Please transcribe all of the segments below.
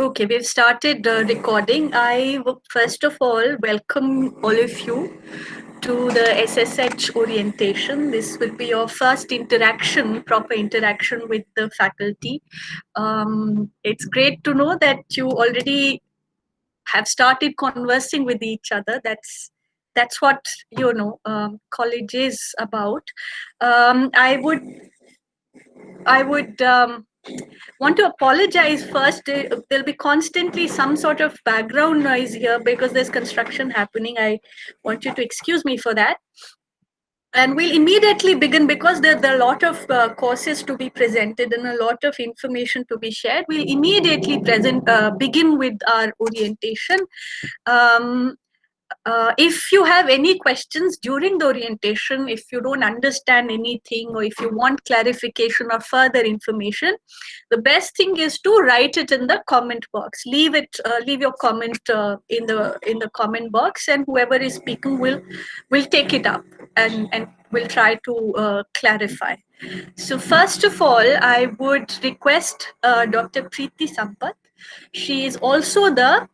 Okay, we've started recording. First of all welcome all of you to the SSH orientation. This will be your first interaction, proper interaction with the faculty. It's great to know that you already have started conversing with each other. That's what college is about. I would want to apologize first. There'll be constantly some sort of background noise here because there's construction happening. I want you to excuse me for that. And we'll immediately begin because there are a lot of courses to be presented and a lot of information to be shared. We'll immediately begin with our orientation. If you have any questions during the orientation, if you don't understand anything or if you want clarification or further information, the best thing is to write it in the comment box. Leave your comment in the comment box, and whoever is speaking will take it up and will try to clarify. So first of all, I would request Dr. Preeti Sampath. She is also the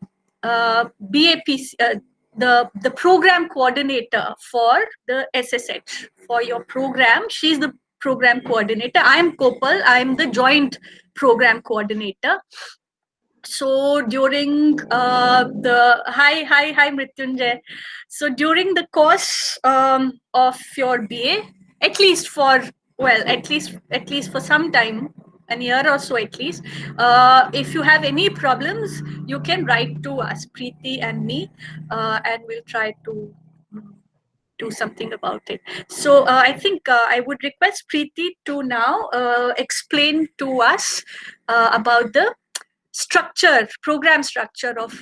BAPC, the program coordinator for the SSH. For your program, she's the program coordinator. I am Kopal. I am the joint program coordinator. So during the hi Mrityunjay. So during the course of your BA, at least for for some time, a year or so at least, if you have any problems, you can write to us, Preeti and me, and we'll try to do something about it. So I think I would request Preeti to now explain to us about the program structure of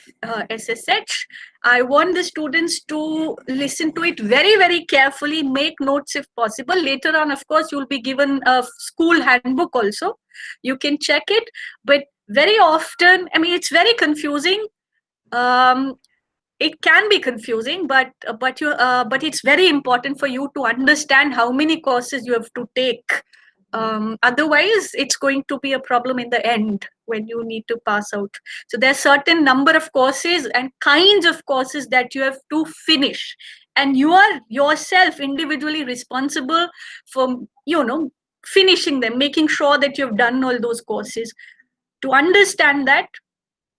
SSH. I want the students to listen to it very, very carefully, make notes if possible. Later on, of course, you'll be given a school handbook also. You can check it, but very often, I mean, it's very confusing. It can be confusing, but it's very important for you to understand how many courses you have to take. Otherwise, it's going to be a problem in the end when you need to pass out. So there's certain number of courses and kinds of courses that you have to finish, and you are yourself individually responsible for finishing them, making sure that you've done all those courses. To understand that,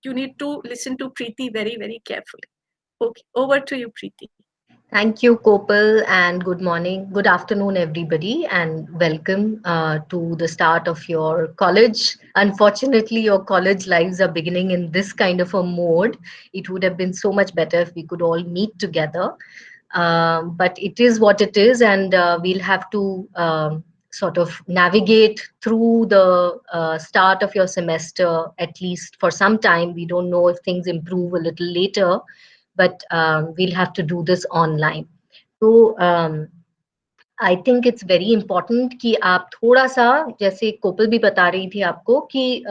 you need to listen to Preeti very, very carefully. Okay, over to you, Preeti. Thank you, Kopal, and good morning, good afternoon, everybody, and welcome to the start of your college. Unfortunately, your college lives are beginning in this kind of a mode. It would have been so much better if we could all meet together. But it is what it is, and we'll have to sort of navigate through the start of your semester, at least for some time. We don't know if things improve a little later, but we'll have to do this online. So I think it's very important कि आप थोड़ा सा, जैसे कोपल भी बता रही थी आपको, कि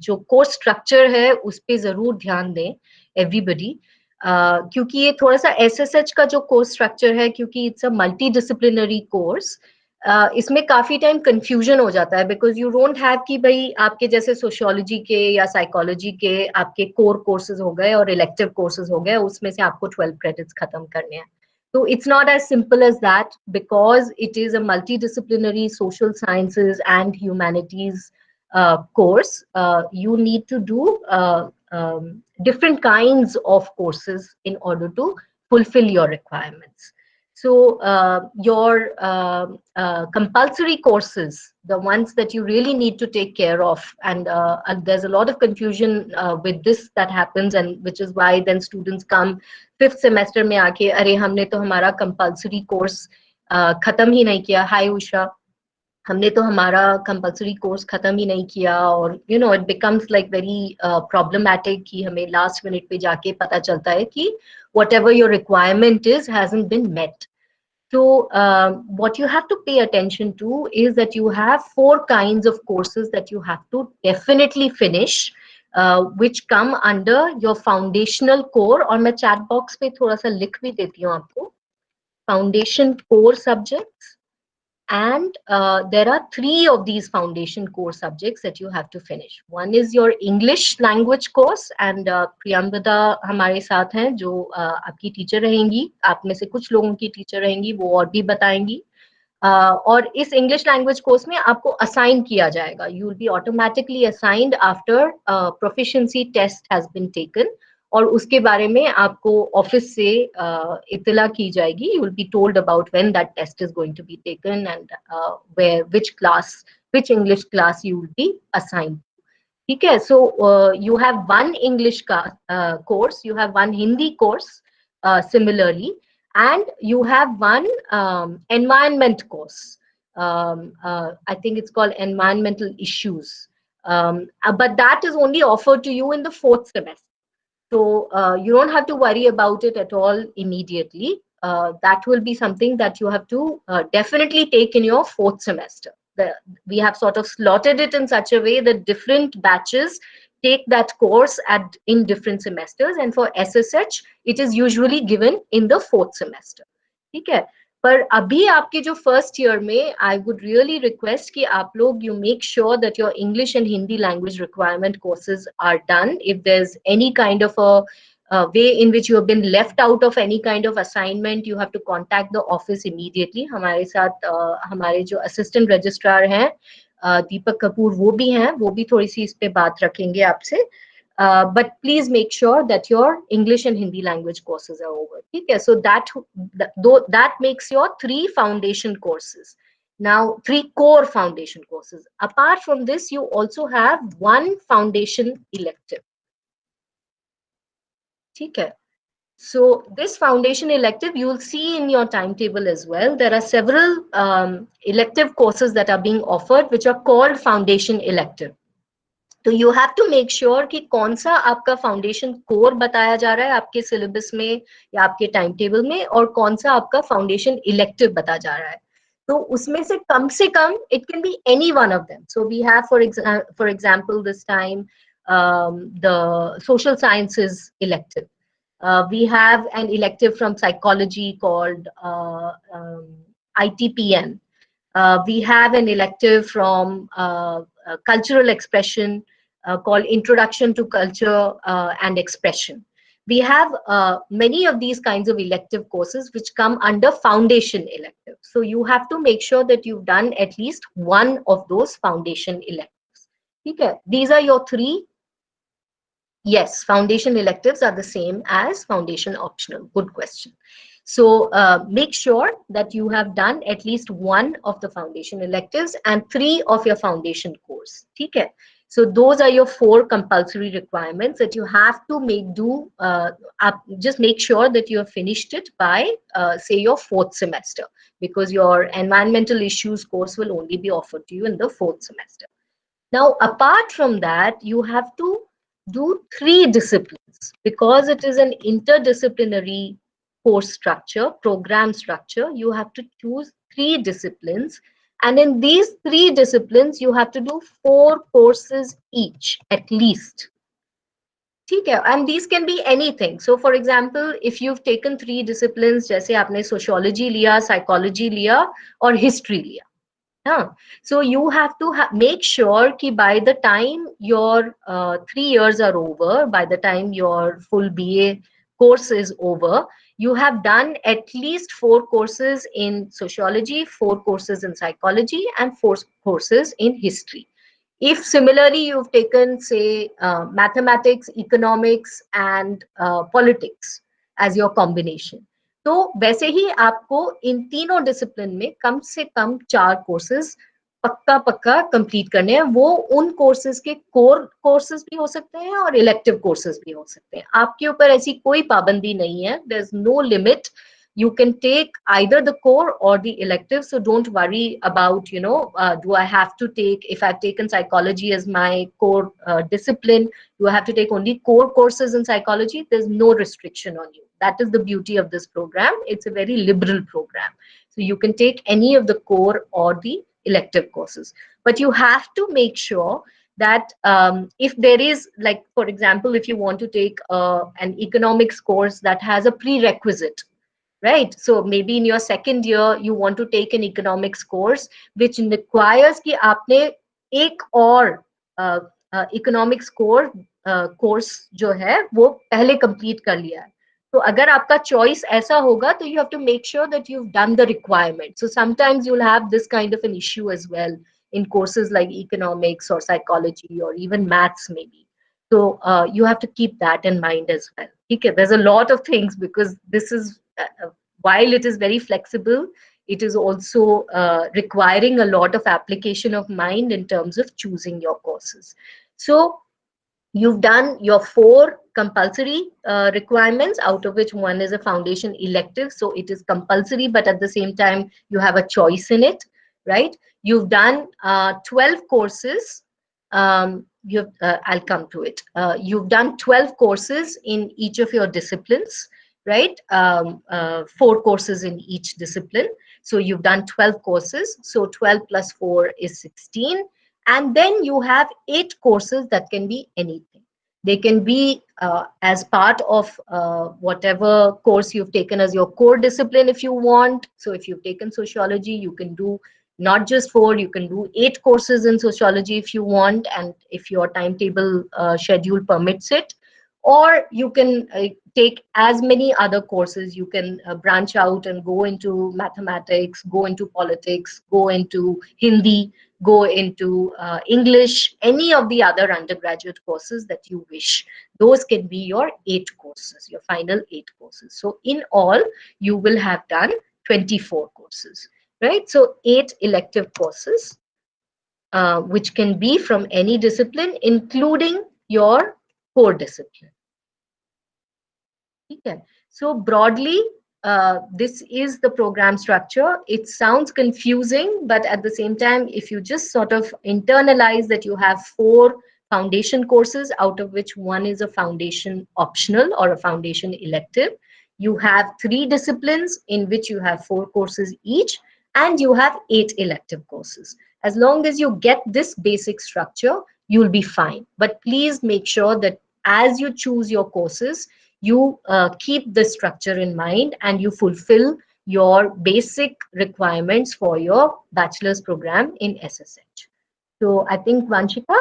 जो कोर्स स्ट्रक्चर है उस पे जरूर ध्यान दें एवरीबडी, क्योंकि ये थोड़ा सा SSH का जो कोर्स स्ट्रक्चर है, क्योंकि it's a multi disciplinary course, इसमें काफी टाइम कंफ्यूजन हो जाता है, बिकॉज यू डोंट हैव कि भाई आपके जैसे सोशियोलॉजी के या साइकोलॉजी के आपके कोर कोर्सेज हो गए और इलेक्टिव कोर्सेज हो गए, उसमें से आपको 12 क्रेडिट्स खत्म करने हैं. So it's not as simple as that, because it is a multidisciplinary social sciences and humanities course. You need to do different kinds of courses in order to fulfill your requirements. So your compulsory courses, the ones that you really need to take care of, and there's a lot of confusion with this that happens, and which is why then students come 5th semester में आके, अरे हमने तो हमारा compulsory course खत्म ही नहीं किया. Hi Usha, हमने तो हमारा compulsory course खत्म ही नहीं किया, और it becomes like very problematic कि हमें last minute पे जाके पता चलता है कि whatever your requirement is hasn't been met. So what you have to pay attention to is that you have 4 kinds of courses that you have to definitely finish, which come under your foundational core. और मैं chat box पे थोड़ा सा लिख भी देती हूँ आपको. Foundation core subjects, And there are 3 of these foundation core subjects that you have to finish. One is your English language course, and Priyamvada हमारे साथ हैं जो आपकी टीचर रहेंगी, आप में से कुछ लोगों की टीचर रहेंगी, वो और भी बताएंगी। और इस इंग्लिश लैंग्वेज कोर्स में आपको असाइन किया जाएगा, you will be automatically assigned after proficiency test has been taken, और उसके बारे में आपको ऑफिस से इत्तला की जाएगी, you will be told about when that test is going to be taken and where which class, which English class you will be assigned. ठीक है, so you have one English का course, you have one Hindi course similarly, and you have one environment course. I think it's called environmental issues, but that is only offered to you in the 4th semester. So you don't have to worry about it at all immediately. That will be something that you have to definitely take in your 4th semester. We have sort of slotted it in such a way that different batches take that course in different semesters, and for SSH it is usually given in the 4th semester. ठीक है, पर अभी आपके जो first year में I would really request कि आप लोग you make sure that your English and Hindi language requirement courses are done. If there is any kind of a way in which you have been left out of any kind of assignment, you have to contact the office immediately. हमारे साथ हमारे जो assistant registrar हैं दीपक कपूर, वो भी थोड़ी सी इस पे बात रखेंगे आपसे. But please make sure that your English and Hindi language courses are over. Okay, so that makes your 3 foundation courses. Now, 3 core foundation courses. Apart from this, you also have 1 foundation elective. Okay. So this foundation elective, you will see in your timetable as well. There are several elective courses that are being offered, which are called foundation elective. तो you have to make sure कि कौन सा आपका foundation core बताया जा रहा है आपके सिलेबस में या आपके टाइम टेबल में, और कौन सा आपका फाउंडेशन इलेक्टिव बताया जा रहा है. तो उसमें से कम it can be any one of them. So we have for example this time the social sciences elective. We have an elective from psychology called ITPN. We have an elective from cultural expression called Introduction to Culture and Expression. We have many of these kinds of elective courses which come under foundation elective. So you have to make sure that you've done at least one of those foundation electives. Okay, these are your 3. Yes, foundation electives are the same as foundation optional. Good question. So make sure that you have done at least 1 of the foundation electives and 3 of your foundation course. Okay. So those are your 4 compulsory requirements that you have to just make sure that you have finished it by say your 4th semester, because your environmental issues course will only be offered to you in the 4th semester. Now, apart from that, you have to do 3 disciplines, because it is an interdisciplinary course structure, program structure. You have to choose 3 disciplines, and in these 3 disciplines you have to do 4 courses each at least. Okay, and these can be anything. So for example, if you've taken 3 disciplines, जैसे आपने sociology लिया, psychology लिया और history लिया. So you have to make sure कि by the time your 3 years are over, by the time your full BA course is over, you have done at least 4 courses in sociology, 4 courses in psychology, and 4 courses in history. If similarly you've taken, say, mathematics, economics, and politics as your combination, तो वैसे ही आपको इन तीनों discipline में कम से कम 4 courses पक्का complete करने हैं. वो उन कोर्सेज के कोर कोर्सेज भी हो सकते हैं और इलेक्टिव कोर्सेज भी हो सकते हैं. आपके ऊपर ऐसी कोई पाबंदी नहीं है. There is no limit. You can take either the core or the elective, so don't worry about, do I have to take, if I've taken psychology as my core discipline, do I have to take only core courses in psychology? There's no restriction on you. That is the beauty of this program. It's a very liberal program. So you can take any of the core or the elective courses. But you have to make sure that if there is, like, for example, if you want to take an economics course that has a prerequisite, right? So maybe in your second year, you want to take an economics course, which requires कि आपने एक और economics course जो है वो पहले complete कर लिया है. तो अगर आपका choice ऐसा होगा, तो you have to make sure that you've done the requirement. So sometimes you'll have this kind of an issue as well in courses like economics or psychology or even maths maybe. So you have to keep that in mind as well. Okay, there's a lot of things because this is while it is very flexible, it is also requiring a lot of application of mind in terms of choosing your courses. So you've done your 4 compulsory requirements, out of which one is a foundation elective. So it is compulsory, but at the same time, you have a choice in it, right? You've done 12 courses. I'll come to it. You've done 12 courses in each of your disciplines, right? 4 courses in each discipline. So you've done 12 courses. So 12 plus 4 is 16. And then you have 8 courses that can be anything. They can be as part of whatever course you've taken as your core discipline if you want. So if you've taken sociology, you can do not just 4, you can do 8 courses in sociology if you want, and if your timetable schedule permits it. Or you can take as many other courses. You can branch out and go into mathematics, go into politics, go into Hindi, go into English, any of the other undergraduate courses that you wish. Those can be your 8 courses, your final 8 courses. So in all, you will have done 24 courses, right? So 8 elective courses, which can be from any discipline, including your core discipline. Okay. So broadly, this is the program structure. It sounds confusing, but at the same time, if you just sort of internalize that you have 4 foundation courses, out of which one is a foundation optional or a foundation elective, you have 3 disciplines in which you have 4 courses each, and you have 8 elective courses. As long as you get this basic structure, you'll be fine. But please make sure that as you choose your courses, you keep the structure in mind and you fulfill your basic requirements for your bachelor's program in SSH. So I think Vanshika,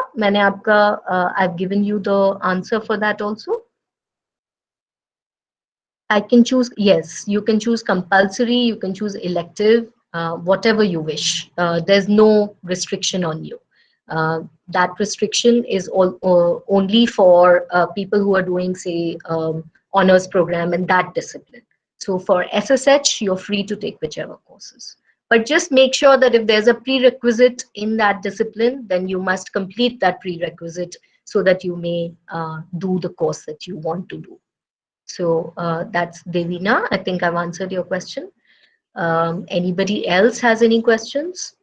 I've given you the answer for that also. I can choose, yes, you can choose compulsory, you can choose elective, whatever you wish. There's no restriction on you. That restriction is only for people who are doing, say, honors program in that discipline. So for SSH, you're free to take whichever courses. But just make sure that if there's a prerequisite in that discipline, then you must complete that prerequisite so that you may do the course that you want to do. So that's Devina. I think I've answered your question. Anybody else has any questions?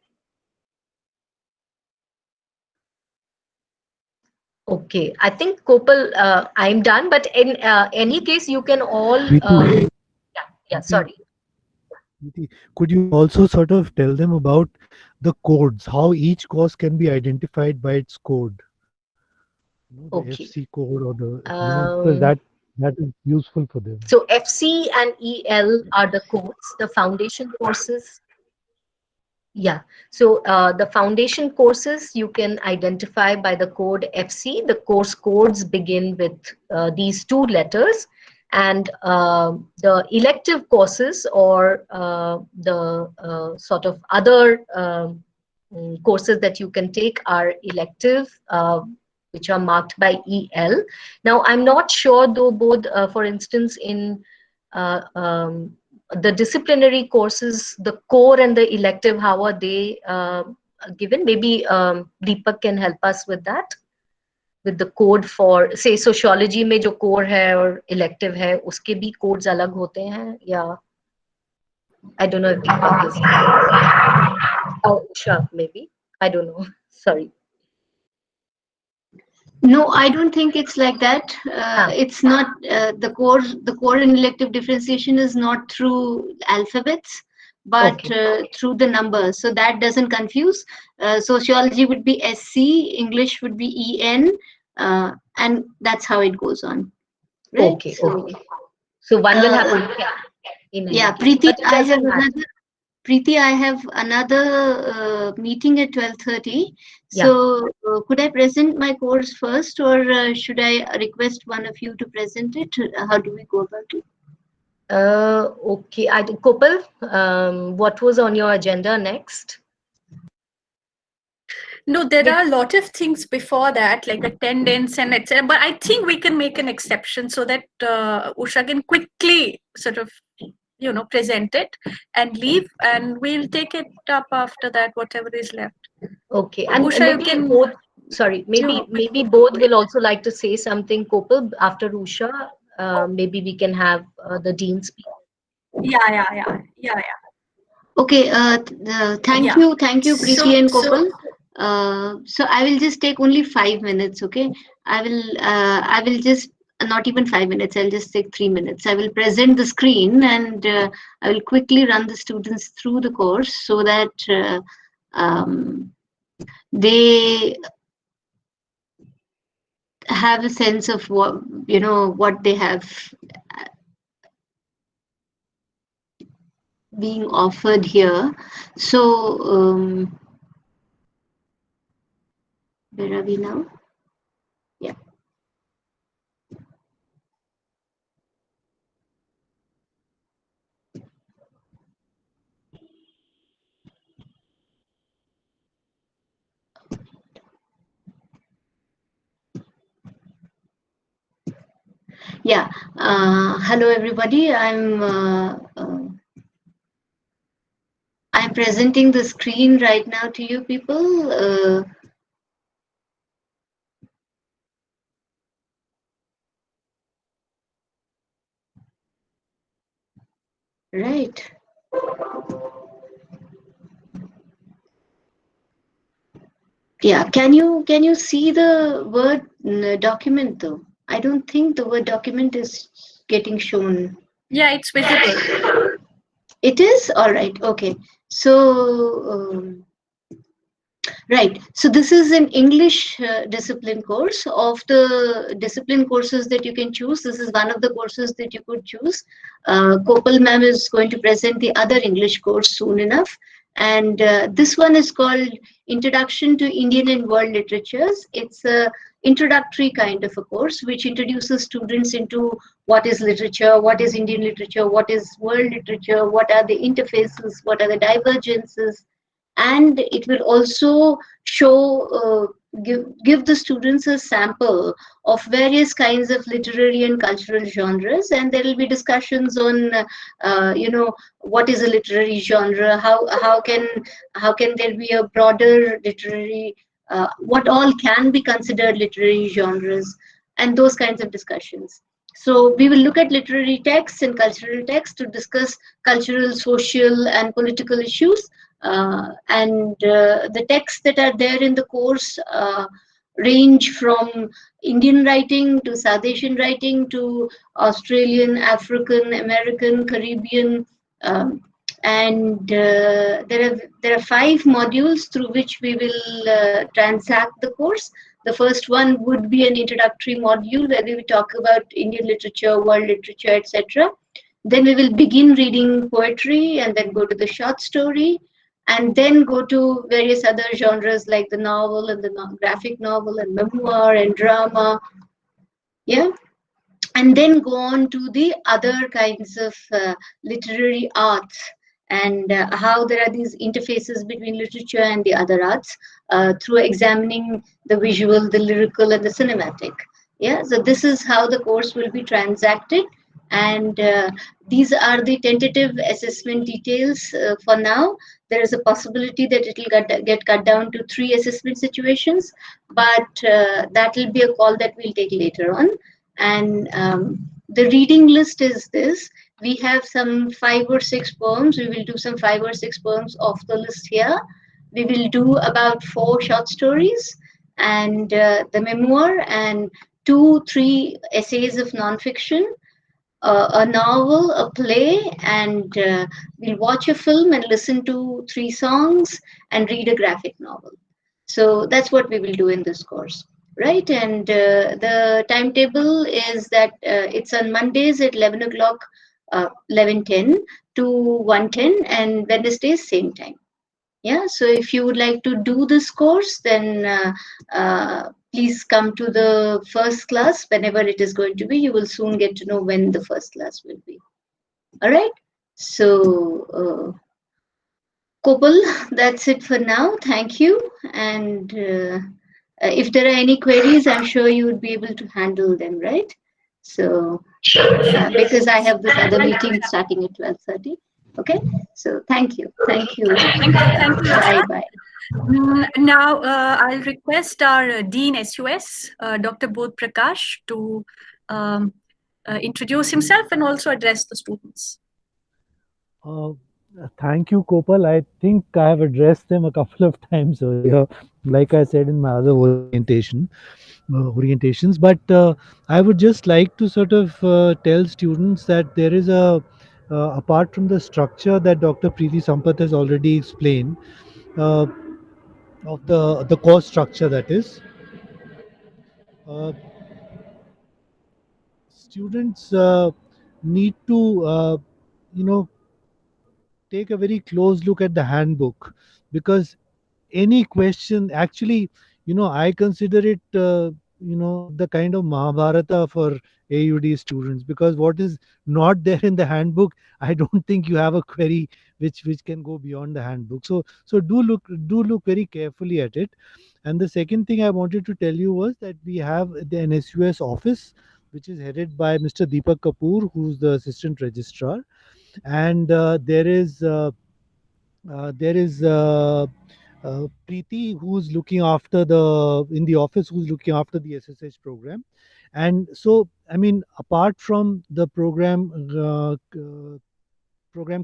Okay, I think Kopal, I'm done, but in any case, you can all, sorry. Could you also sort of tell them about the codes, how each course can be identified by its code? The Okay. FC code or the, because that is useful for them. So FC and EL are the codes, the foundation courses. Yeah, so the foundation courses you can identify by the code FC. The course codes begin with these 2 letters, and the elective courses or the sort of other courses that you can take are elective, which are marked by EL. Now, I'm not sure though, both, for instance, in the disciplinary courses, the core and the elective, how are they given? Maybe Deepak can help us with that, with the code for, say, sociology में जो core है और elective है, उसके भी codes अलग होते हैं या I don't know if Deepak is. Oh, Usha, maybe. I don't know. Sorry. No, I don't think it's like that. It's not the core. The core and elective differentiation is not through alphabets, but through the numbers. So that doesn't confuse. Sociology would be SC, English would be EN, and that's how it goes on. Right? Okay. So one will have to. in Yeah, any case. Preeti, But it doesn't matter. I have another meeting at 12:30. Yeah. So could I present my course first, or should I request one of you to present it? How do we go about it? Okay. Kopal, what was on your agenda next? No, there are a lot of things before that, like attendance and etc. But I think we can make an exception so that Usha can quickly sort of, present it and leave, and we'll take it up after that, whatever is left. Okay. And Usha, you maybe can. both, sorry, maybe both will also like to say something, Kopal, after Usha. Maybe we can have the dean speak. Yeah. Okay, thank Yeah. you, Preeti and So, Kopal. So I will just take only 5 minutes, okay? I will just not even 5 minutes. I'll just take 3 minutes. I will present the screen, and I will quickly run the students through the course so that they have a sense of what they have being offered here. So where are we now? Yeah. Yeah. Hello, everybody. I'm presenting the screen right now to you people. Right. Yeah. Can you see the Word document though? I don't think the Word document is getting shown. yeah, it's visible. It is? All right. Okay. So, right. So this is an English discipline course. Of the discipline courses that you can choose, this is one of the courses that you could choose. Kopal ma'am is going to present the other English course soon enough. And this one is called Introduction to Indian and World Literatures. It's a introductory kind of a course which introduces students into what is literature, what is Indian literature, what is world literature, what are the interfaces, what are the divergences, and it will also show give the students a sample of various kinds of literary and cultural genres, and there will be discussions on what is a literary genre, how can there be a broader literary what all can be considered literary genres, and those kinds of discussions. So we will look at literary texts and cultural texts to discuss cultural, social, and political issues. And the texts that are there in the course range from Indian writing to South Asian writing to Australian, African, American, Caribbean, and there are 5 modules through which we will transact the course. The first one would be an introductory module where we will talk about Indian literature, world literature, etc. Then we will begin reading poetry and then go to the short story, and then go to various other genres like the novel and the graphic novel and memoir and drama. Yeah. And then go on to the other kinds of literary arts, and how there are these interfaces between literature and the other arts through examining the visual, the lyrical, and the cinematic. Yeah, so this is how the course will be transacted, and these are the tentative assessment details for now. There is a possibility that it will get cut down to 3 assessment situations, but that will be a call that we'll take later on. And the reading list is this. We have some 5 or 6 poems. We will do some 5 or 6 poems off the list here. We will do about 4 short stories and the memoir, and 2-3 essays of nonfiction, a novel, a play, and we'll watch a film and listen to 3 songs and read a graphic novel. So that's what we will do in this course, right? And the timetable is that it's on Mondays at 11 o'clock 11:10 to 1:10, and Wednesdays same time. Yeah, so if you would like to do this course, then please come to the first class whenever it is going to be. You will soon get to know when the first class will be. All right. So, Kopal, that's it for now. Thank you. And if there are any queries, I'm sure you would be able to handle them, right? So, because I have this other meeting starting at 12:30. Okay. So thank you. Thank you. Thank you, Bye Yasha. bye. Now, I'll request our Dean SUS, Dr. Bodh Prakash, to introduce himself and also address the students. Thank you, Kopal. I think I have addressed them a couple of times earlier, like I said in my other orientations. But I would just like to sort of tell students that there is apart from the structure that Dr. Preeti Sampath has already explained, uh, of the course structure, that is, uh, students need to you know take a very close look at the handbook, because any question, actually, I consider it the kind of Mahabharata for AUD students, because what is not there in the handbook, I don't think you have a query which can go beyond the handbook. So do look very carefully at it. And the second thing I wanted to tell you was that we have the NSUS office, which is headed by Mr. Deepak Kapoor, who's the assistant registrar. And there is Preeti, who's looking after in the office, who's looking after the SSH program. And so, I mean, apart from the program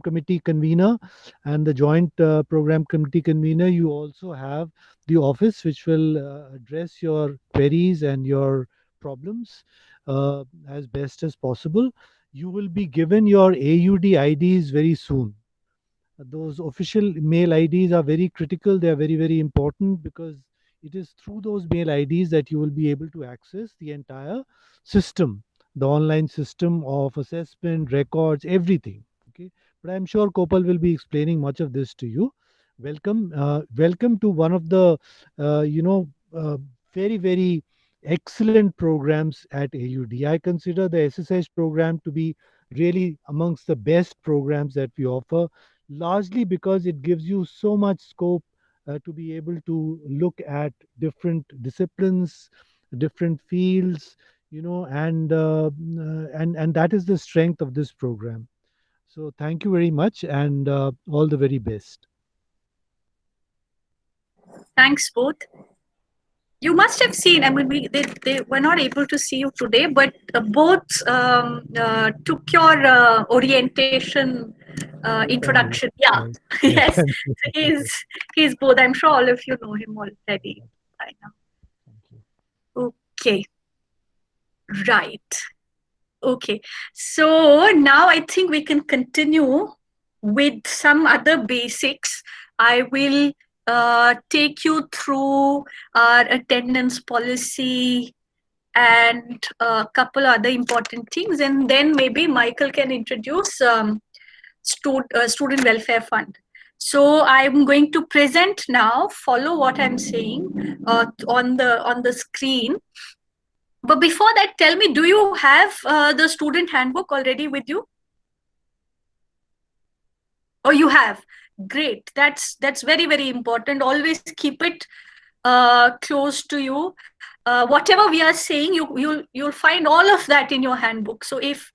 committee convener and the joint program committee convener, you also have the office which will address your queries and your problems as best as possible. You will be given your AUD IDs very soon. Those official mail IDs are very critical. They are very, very important, because it is through those mail IDs that you will be able to access the entire system, the online system of assessment, records, everything. Okay. But I'm sure Kopal will be explaining much of this to you. Welcome to one of the, very, very excellent programs at AUD. I consider the SSH program to be really amongst the best programs that we offer, largely because it gives you so much scope to be able to look at different disciplines, different fields, and that is the strength of this program. So thank you very much, and all the very best. Thanks, both. You must have seen, I mean, they were not able to see you today, but both took your orientation introduction. Yeah, yes. Thank you. So he's both. I'm sure all of you know him already by now. Okay, right. Okay, so now I think we can continue with some other basics. I will take you through our attendance policy and a couple other important things, and then maybe Michael can introduce Student Welfare Fund. So I'm going to present now, follow what I'm saying on the screen. But before that, tell me, do you have the student handbook already with you? Oh, you have. Great. That's very, very important. Always keep it close to you. Whatever we are saying, you'll find all of that in your handbook. So if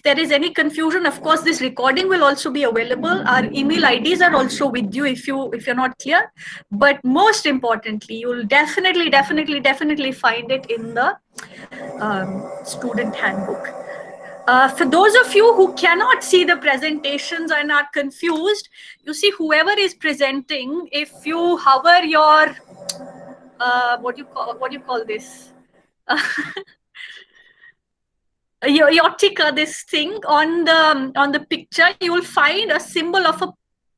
there is any confusion, of course, this recording will also be available. Our email IDs are also with you if you're not clear. But most importantly, you'll definitely find it in the student handbook. For those of you who cannot see the presentations and are confused, you see, whoever is presenting, if you hover your what do you call this? Your ticker, this thing on the picture, you will find a symbol of a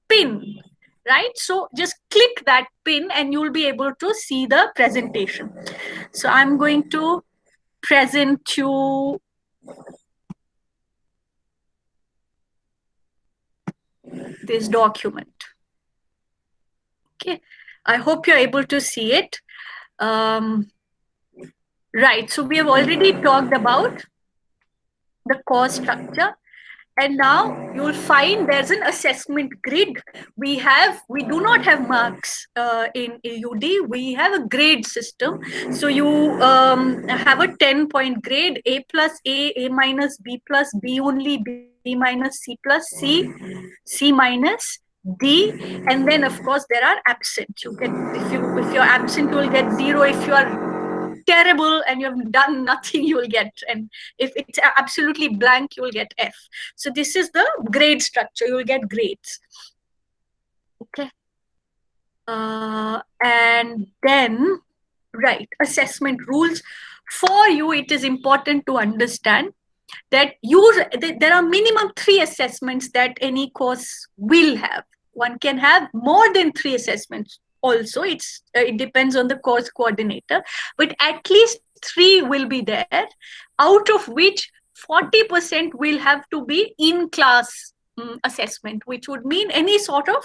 pin, right? So just click that pin and you'll be able to see the presentation. So I'm going to present you this document. Okay, I hope you're able to see it. Right, so we have already talked about the course structure. And now you'll find there's an assessment grid. We do not have marks in AUD. We have a grade system. So you have a 10-point grade: A plus A minus, B plus, B only, B minus, C plus, C minus, D, and then of course there are absent. You get, if you're absent, you'll get 0. If you are terrible and you have done nothing, you will get, and if it's absolutely blank, you will get F. So this is the grade structure. You will get grades. Okay. And then, right, assessment rules. For you, it is important to understand that there are minimum 3 assessments that any course will have. One can have more than 3 assessments. Also, it depends on the course coordinator, but at least 3 will be there, out of which 40% will have to be in-class assessment, which would mean any sort of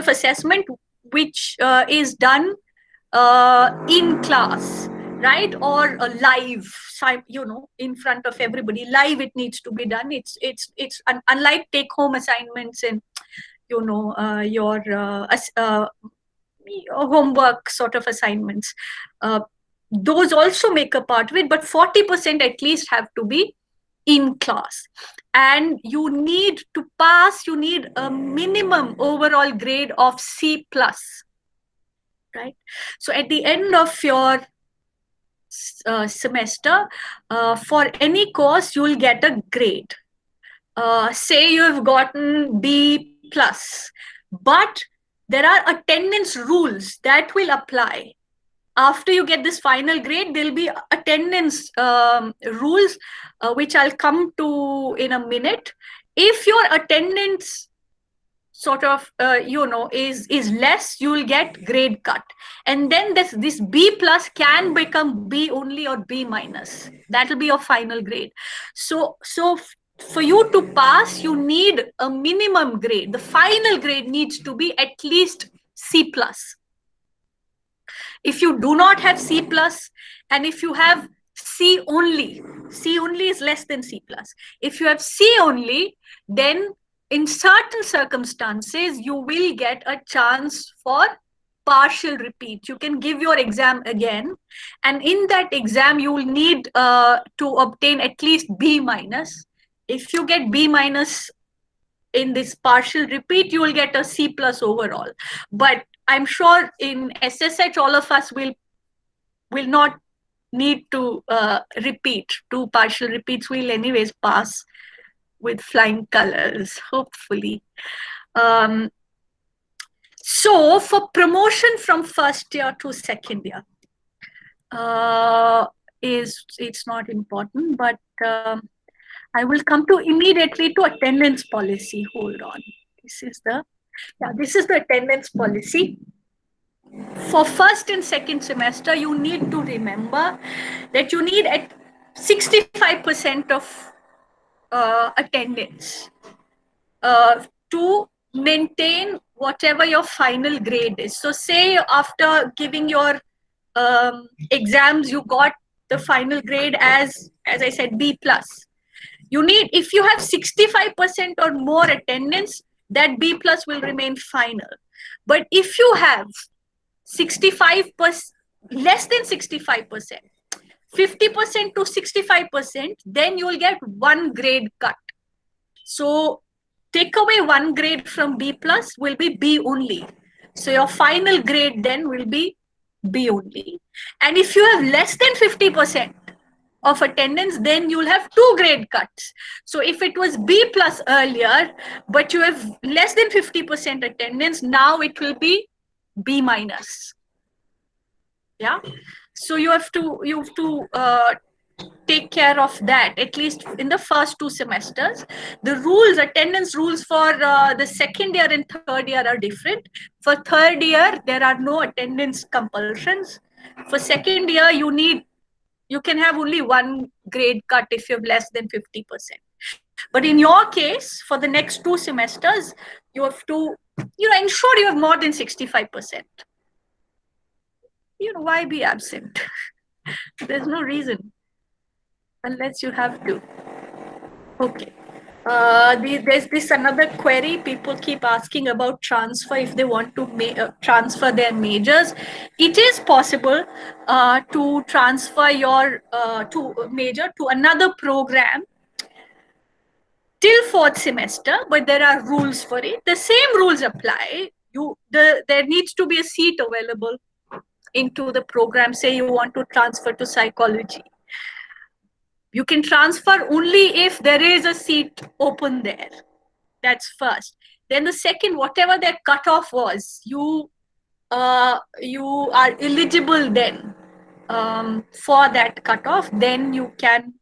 assessment which is done in class, right, or a live, in front of everybody. Live, it needs to be done. It's unlike take-home assignments and your homework sort of assignments. Those also make a part of it, but 40% at least have to be in class. And you need to pass, you need a minimum overall grade of C+, right? So at the end of your semester, for any course, you'll get a grade. Say you've gotten B+, but there are attendance rules that will apply. After you get this final grade, there'll be attendance rules, which I'll come to in a minute. If your attendance sort of, is less, you will get grade cut. And then this B+ can become B only or B-. That will be your final grade. So for you to pass, you need a minimum grade. The final grade needs to be at least C+. If you do not have C+, and if you have C only is less than C+. If you have C only, then in certain circumstances, you will get a chance for partial repeat. You can give your exam again, and in that exam, you will need to obtain at least B-. If you get B- in this partial repeat, you will get a C+ overall. But I'm sure in SSH, all of us will not need to repeat. 2 partial repeats will anyways pass with flying colors, hopefully. So for promotion from first year to second year, it's not important, but I will come to immediately to attendance policy. Hold on. This is the attendance policy. For first and second semester, you need to remember that you need at 65% of attendance to maintain whatever your final grade is. So say after giving your exams, you got the final grade as I said, B+. You need, if you have 65% or more attendance, that B+ will remain final. But if you have 65%, less than 65%, 50% to 65%, then you will get 1 grade cut. So take away 1 grade from B+ will be B only. So your final grade then will be B only. And if you have less than 50% of attendance, then you'll have 2 grade cuts. So if it was B+ earlier, but you have less than 50% attendance, now it will be B-. Yeah. So you have to take care of that, at least in the first 2 semesters. The rules, attendance rules for the second year and third year are different. For third year, there are no attendance compulsions. For second year, you can have only 1 grade cut if you have less than 50%. But in your case, for the next 2 semesters, you have to, ensure you have more than 65%. Why be absent? There's no reason, unless you have to. Okay. There's this another query. People keep asking about transfer if they want to transfer their majors. It is possible to transfer your to major to another program till 4th semester, but there are rules for it. The same rules apply. There needs to be a seat available into the program. Say you want to transfer to psychology. You can transfer only if there is a seat open there. That's first. Then the second, whatever their cutoff was, you are eligible then for that cutoff. Then you can.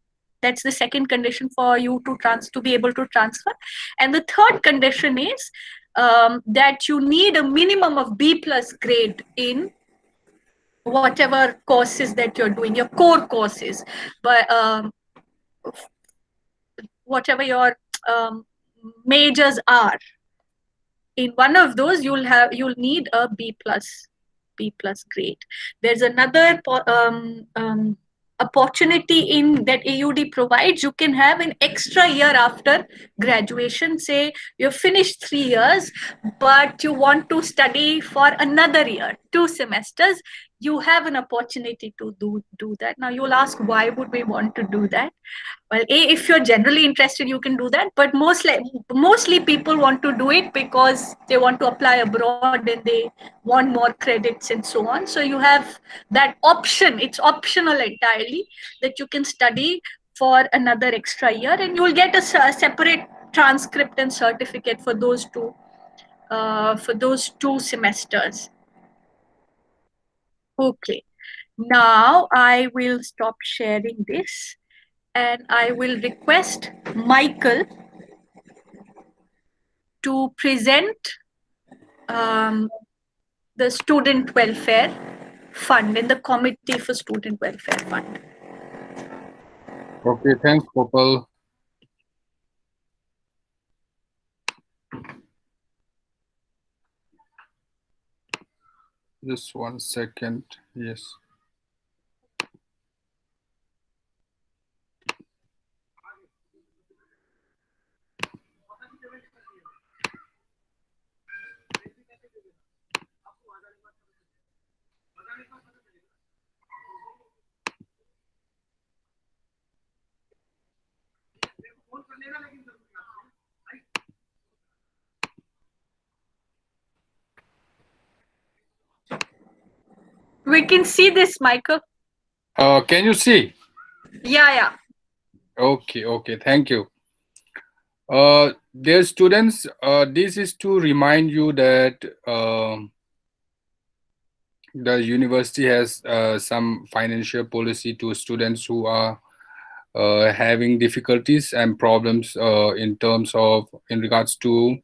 That's the second condition for you to be able to transfer. And the third condition is that you need a minimum of B+ grade in whatever courses that you're doing, your core courses, but whatever your majors are. In one of those, you'll need a B+ grade. There's another opportunity in that AUD provides. You can have an extra year after graduation. Say you've finished 3 years, but you want to study for another year, 2 semesters. You have an opportunity to do that. Now you'll ask, why would we want to do that? Well, if you're generally interested, you can do that. But mostly people want to do it because they want to apply abroad and they want more credits and so on. So you have that option. It's optional entirely that you can study for another extra year, and you'll get a separate transcript and certificate for those two semesters. Okay. Now I will stop sharing this. And I will request Michael to present the Student Welfare Fund and the Committee for Student Welfare Fund. Okay, thanks, Gopal. Just 1 second. Yes. We can see this, Michael. Can you see? Yeah. Okay, thank you. Dear students, this is to remind you that the university has some financial policy to students who are having difficulties and problems in regards to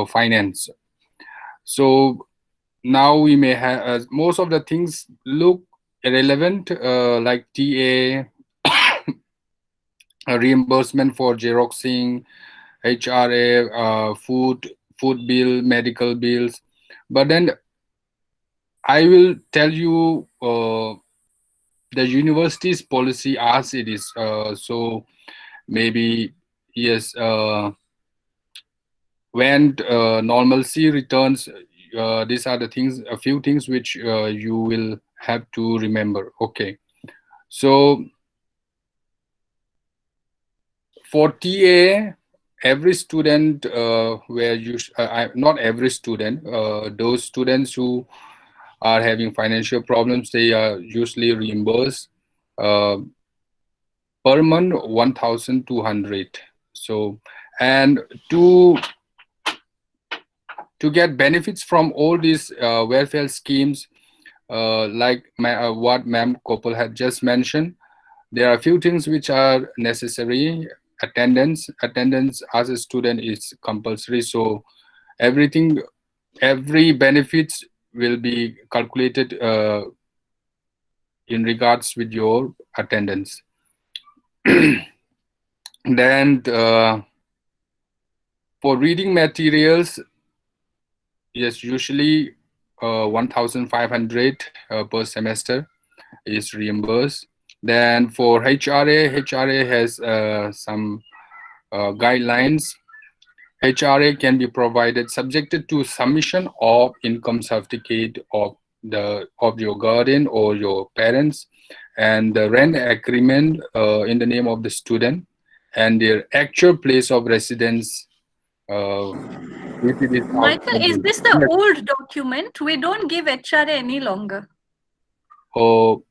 finance. So now we may have most of the things look irrelevant, like TA, reimbursement for Xeroxing, HRA, food bill, medical bills. But then I will tell you the university's policy as it is. So maybe, yes, when normalcy returns, these are the things, a few things which you will have to remember. Okay. So for TA, every student, not every student, those students who are having financial problems, they are usually reimbursed per month 1,200. So, and to get benefits from all these welfare schemes, like what Ma'am Gopal had just mentioned, there are a few things which are necessary. Attendance as a student is compulsory. So every benefits will be calculated in regards with your attendance. Then for reading materials, yes, usually 1,500 per semester is reimbursed. Then for HRA has some guidelines. HRA can be provided subjected to submission of income certificate of your guardian or your parents, and the rent agreement in the name of the student, and their actual place of residence. If it is Michael, outside is this the Yes. old document? We don't give HRA any longer. Oh,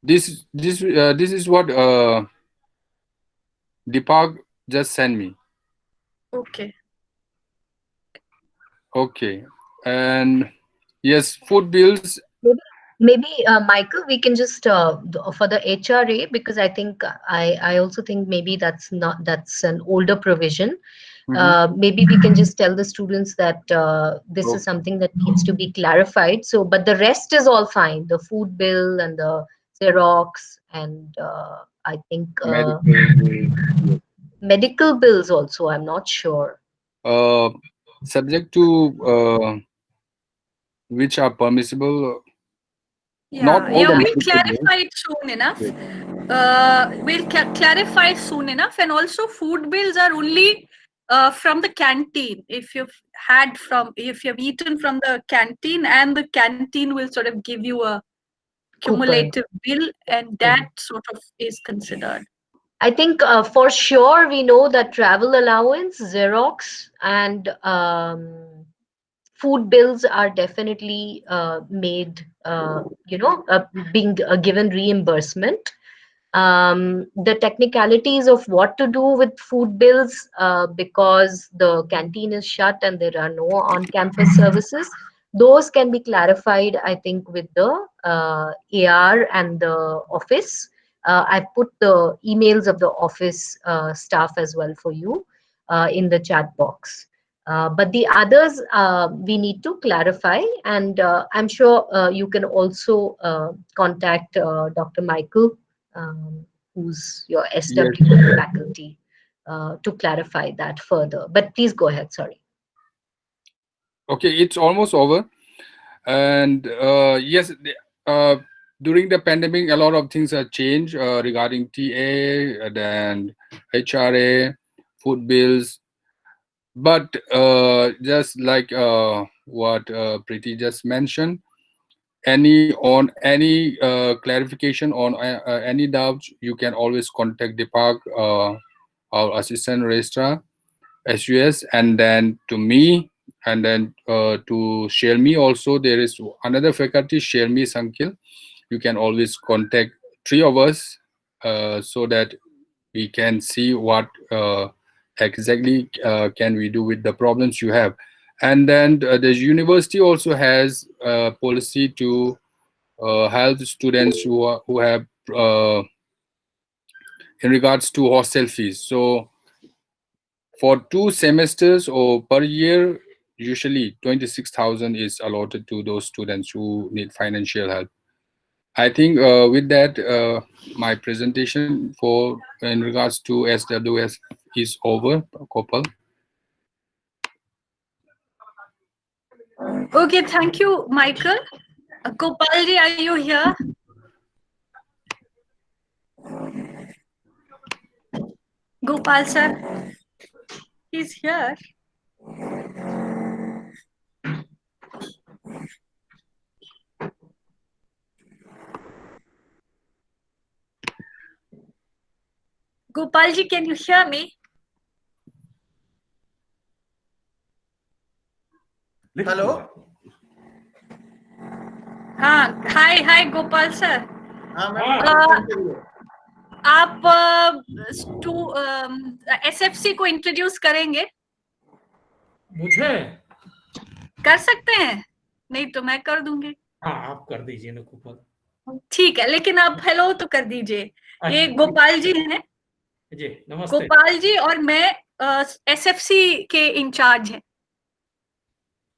this is what Deepak just sent me. Okay. Okay, and yes, food bills. Maybe Michael, we can just for the HRA, because I think I also think maybe that's an older provision. Maybe we can just tell the students that this is something that needs to be clarified. So, but the rest is all fine. The food bill and the Xerox and I think medical bills also. I'm not sure. Subject to which are permissible. Yeah, Not all the we'll medical clarify it soon enough. We'll clarify soon enough, and also food bills are only from the canteen. If you've eaten from the canteen, and the canteen will sort of give you a cumulative bill, and that sort of is considered. I think for sure we know that travel allowance, Xerox, and food bills are definitely made, being given reimbursement. The technicalities of what to do with food bills, because the canteen is shut and there are no on-campus services, those can be clarified, I think, with the AR and the office. I've put the emails of the office staff as well for you in the chat box. But the others we need to clarify, and I'm sure you can also contact Dr. Michael, who's your SW faculty, to clarify that further. But please go ahead, sorry. Okay, it's almost over. And yes, during the pandemic, a lot of things have changed regarding TA, and HRA, food bills. But just like what Preeti just mentioned, any clarification on any doubts, you can always contact Deepak, our assistant registrar, SUS, and then to me, and then to Shelmi also. There is another faculty, Shelmi Sankil. You can always contact three of us so that we can see what exactly can we do with the problems you have. And then the university also has a policy to help students who have in regards to hostel fees. So for 2 semesters or per year, usually 26,000 is allotted to those students who need financial help. I think with that, my presentation for in regards to SWS is over. Gopal. Okay, thank you, Michael. Gopalji, are you here? Gopal sir, he's here. Gopalji, can you hear me? Hello. Hi, Gopal sir. आप SFC को introduce करेंगे? मुझे कर सकते हैं? नहीं तो मैं कर दूंगी। हाँ, आप कर दीजिए ना गोपाल। ठीक है, लेकिन आप हेलो तो कर दीजिए। ये गोपाल जी हैं। जी नमस्ते। गोपाल जी और मैं SFC के इंचार्ज हैं।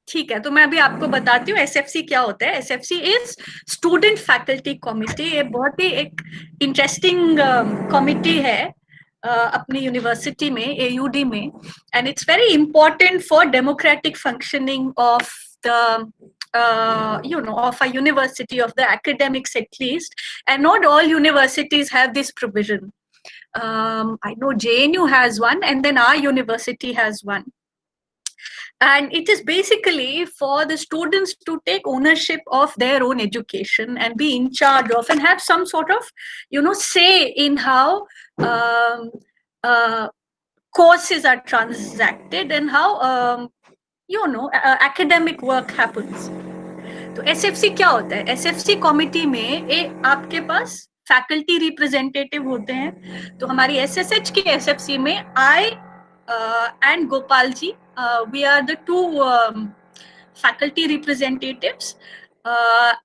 ठीक है, तो मैं अभी आपको बताती हूँ SFC क्या होता है। SFC is student faculty committee. ये बहुत ही एक इंटरेस्टिंग कमिटी है अपनी यूनिवर्सिटी में, AUD में, and it's very important for democratic functioning of the of a university, of the academics at least, and not all universities have this provision. I know JNU has one, and then our university has one. And it is basically for the students to take ownership of their own education and be in charge of and have some sort of, say in how courses are transacted and how, academic work happens. तो SFC क्या होता है? SFC committee में आपके पास faculty representative होते हैं. तो हमारी SSH की SFC में and Gopal ji, we are the two faculty representatives,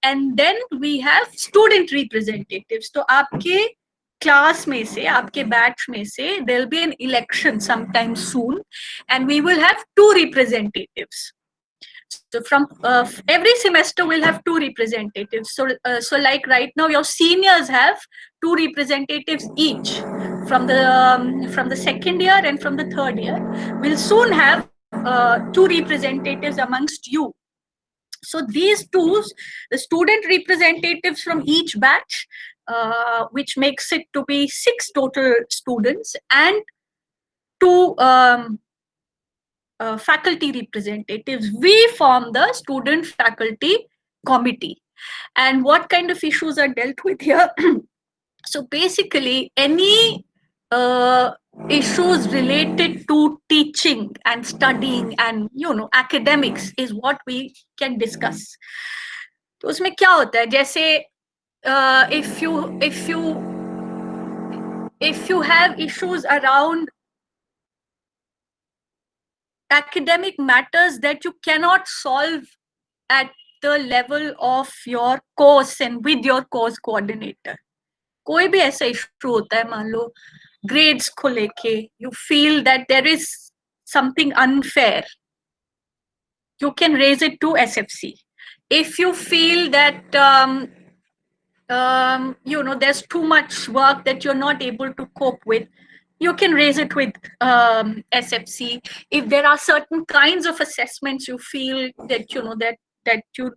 and then we have student representatives. So आपके class में से, आपके batch में से, there will be an election sometime soon, and we will have 2 representatives. So from every semester we'll have 2 representatives. So like right now your seniors have 2 representatives each from the second year and from the third year. We'll soon have 2 representatives amongst you. So these 2, the student representatives from each batch, which makes it to be 6 total students, and 2 faculty representatives, we form the student faculty committee. And what kind of issues are dealt with here? So basically any issues related to teaching and studying and academics is what we can discuss. तो उसमें क्या होता है, जैसे if you have issues around academic matters that you cannot solve at the level of your course and with your course coordinator. कोई भी ऐसा issue होता है, मान लो grades को लेके, you feel that there is something unfair, you can raise it to SFC. If you feel that there's too much work that you're not able to cope with, you can raise it with SFC. If there are certain kinds of assessments you feel that that you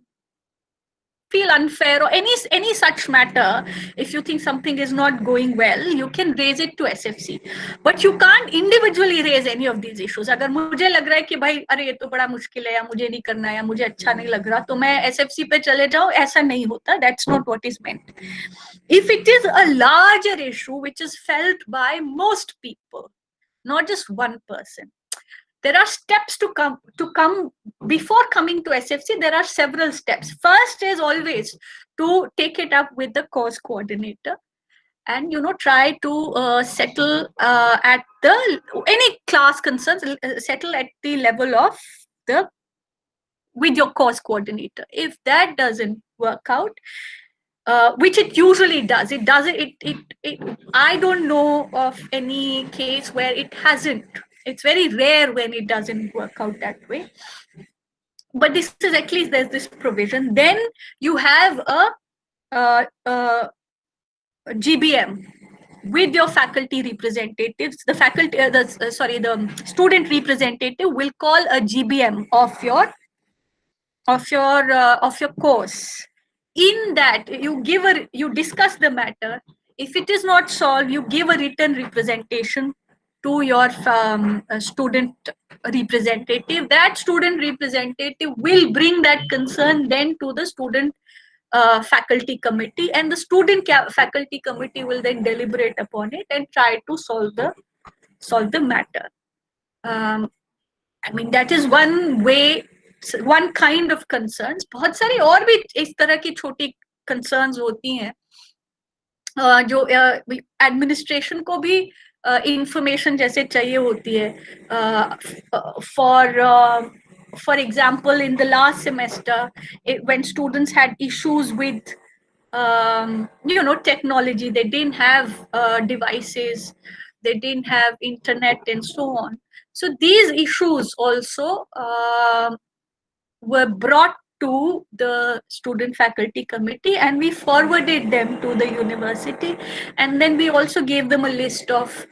feel unfair, or any such matter, if you think something is not going well, you can raise it to SFC. But you can't individually raise any of these issues. अगर मुझे लग रहा है कि भाई अरे ये तो बड़ा मुश्किल है, या मुझे नहीं करना है, या मुझे अच्छा नहीं लग रहा, तो मैं SFC पे चले जाऊं, ऐसा नहीं होता. That's not what is meant. If it is a larger issue which is felt by most people, not just one person, there are steps to come before coming to SFC. There are several steps. First is always to take it up with the course coordinator and try to settle at any class concerns, settle at the level of with your course coordinator. If that doesn't work out, which it usually does, I don't know of any case where it hasn't. It's very rare when it doesn't work out that way. But this is, at least there's this provision. Then you have a GBM with your faculty representatives. The faculty, the student representative will call a GBM of your course. In that, you discuss the matter. If it is not solved, you give a written representation to your student representative. That student representative will bring that concern then to the student faculty committee, and the student faculty committee will then deliberate upon it and try to solve the matter. I mean, that is one way, one kind of concerns. बहुत सारी और भी इस तरह की छोटी concerns होती हैं जो administration को भी information जैसे चाहिए होती है. For example, in the last semester, when students had issues with technology, they didn't have devices, they didn't have internet and so on. So these issues also were brought to the student faculty committee, and we forwarded them to the university, and then we also gave them a list of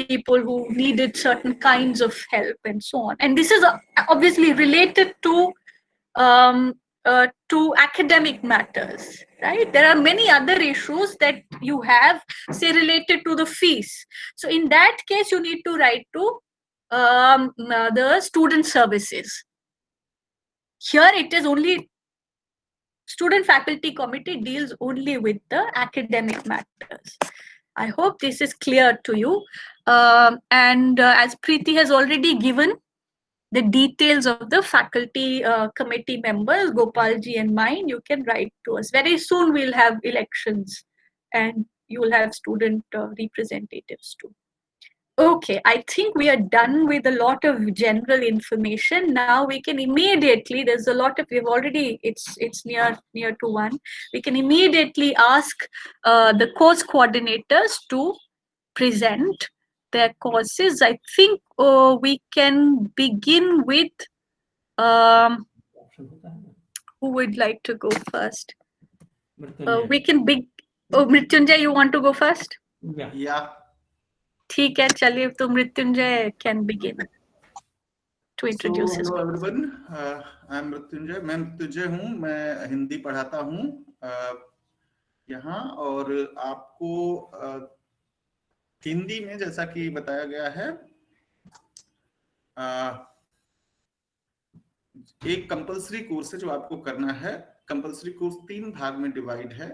people who needed certain kinds of help and so on. And this is obviously related to academic matters, right? There are many other issues that you have, say, related to the fees. So in that case, you need to write to the student services. Here it is only student faculty committee deals only with the academic matters. I hope this is clear to you. And as Preeti has already given the details of the faculty committee members, Gopalji and mine, you can write to us. Very soon we'll have elections and you will have student representatives too. Okay, I think we are done with a lot of general information. Now we can immediately, there's a lot of, we've already, it's near to 1. We can immediately ask the course coordinators to present their courses. I think we can begin with, who would like to go first? We can Mrityunjay, you want to go first? Yeah. ठीक है, चलिए तो Mrityunjay can begin to introduce his hello everyone, I am Mrityunjay. मैं मृत्युंजय हूँ, मैं हिंदी पढ़ाता हूँ यहाँ, और आपको हिंदी में जैसा कि बताया गया है एक कंपलसरी कोर्स है जो आपको करना है. कंपलसरी कोर्स 3 भाग में डिवाइड है.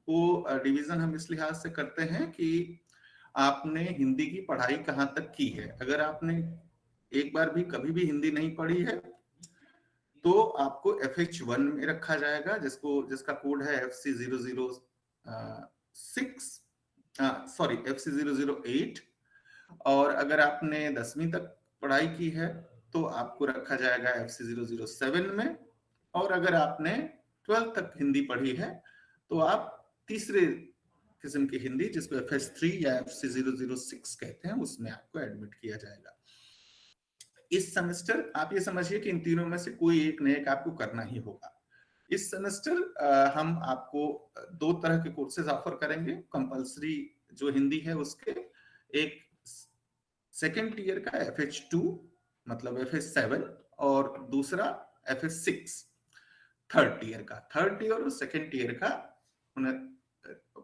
वो डिवीजन हम इस लिहाज से करते हैं कि आपने हिंदी की पढ़ाई कहाँ तक की है. अगर आपने एक बार भी कभी भी हिंदी नहीं पढ़ी है तो आपको FH1 में रखा जाएगा, जिसका कोड है FC008. और अगर आपने 10वीं तक पढ़ाई की है तो आपको रखा जाएगा FC007 में. और अगर आपने 12th तक हिंदी पढ़ी है तो आप तीसरे किस्म की हिंदी, जिसको FH3 या FC006 कहते हैं, उसमें आपको एडमिट किया जाएगा. इस सेमेस्टर आप ये समझिए कि इन तीनों में से कोई एक न एक आपको करना ही होगा. इस सेमेस्टर हम आपको 2 तरह के कोर्सेज ऑफर करेंगे. कंपलसरी जो हिंदी है उसके एक सेकेंड टीयर का FH2 मतलब FH7, और दूसरा FH6 थर्ड टीयर का. थर्ड टीयर और सेकेंड टीयर का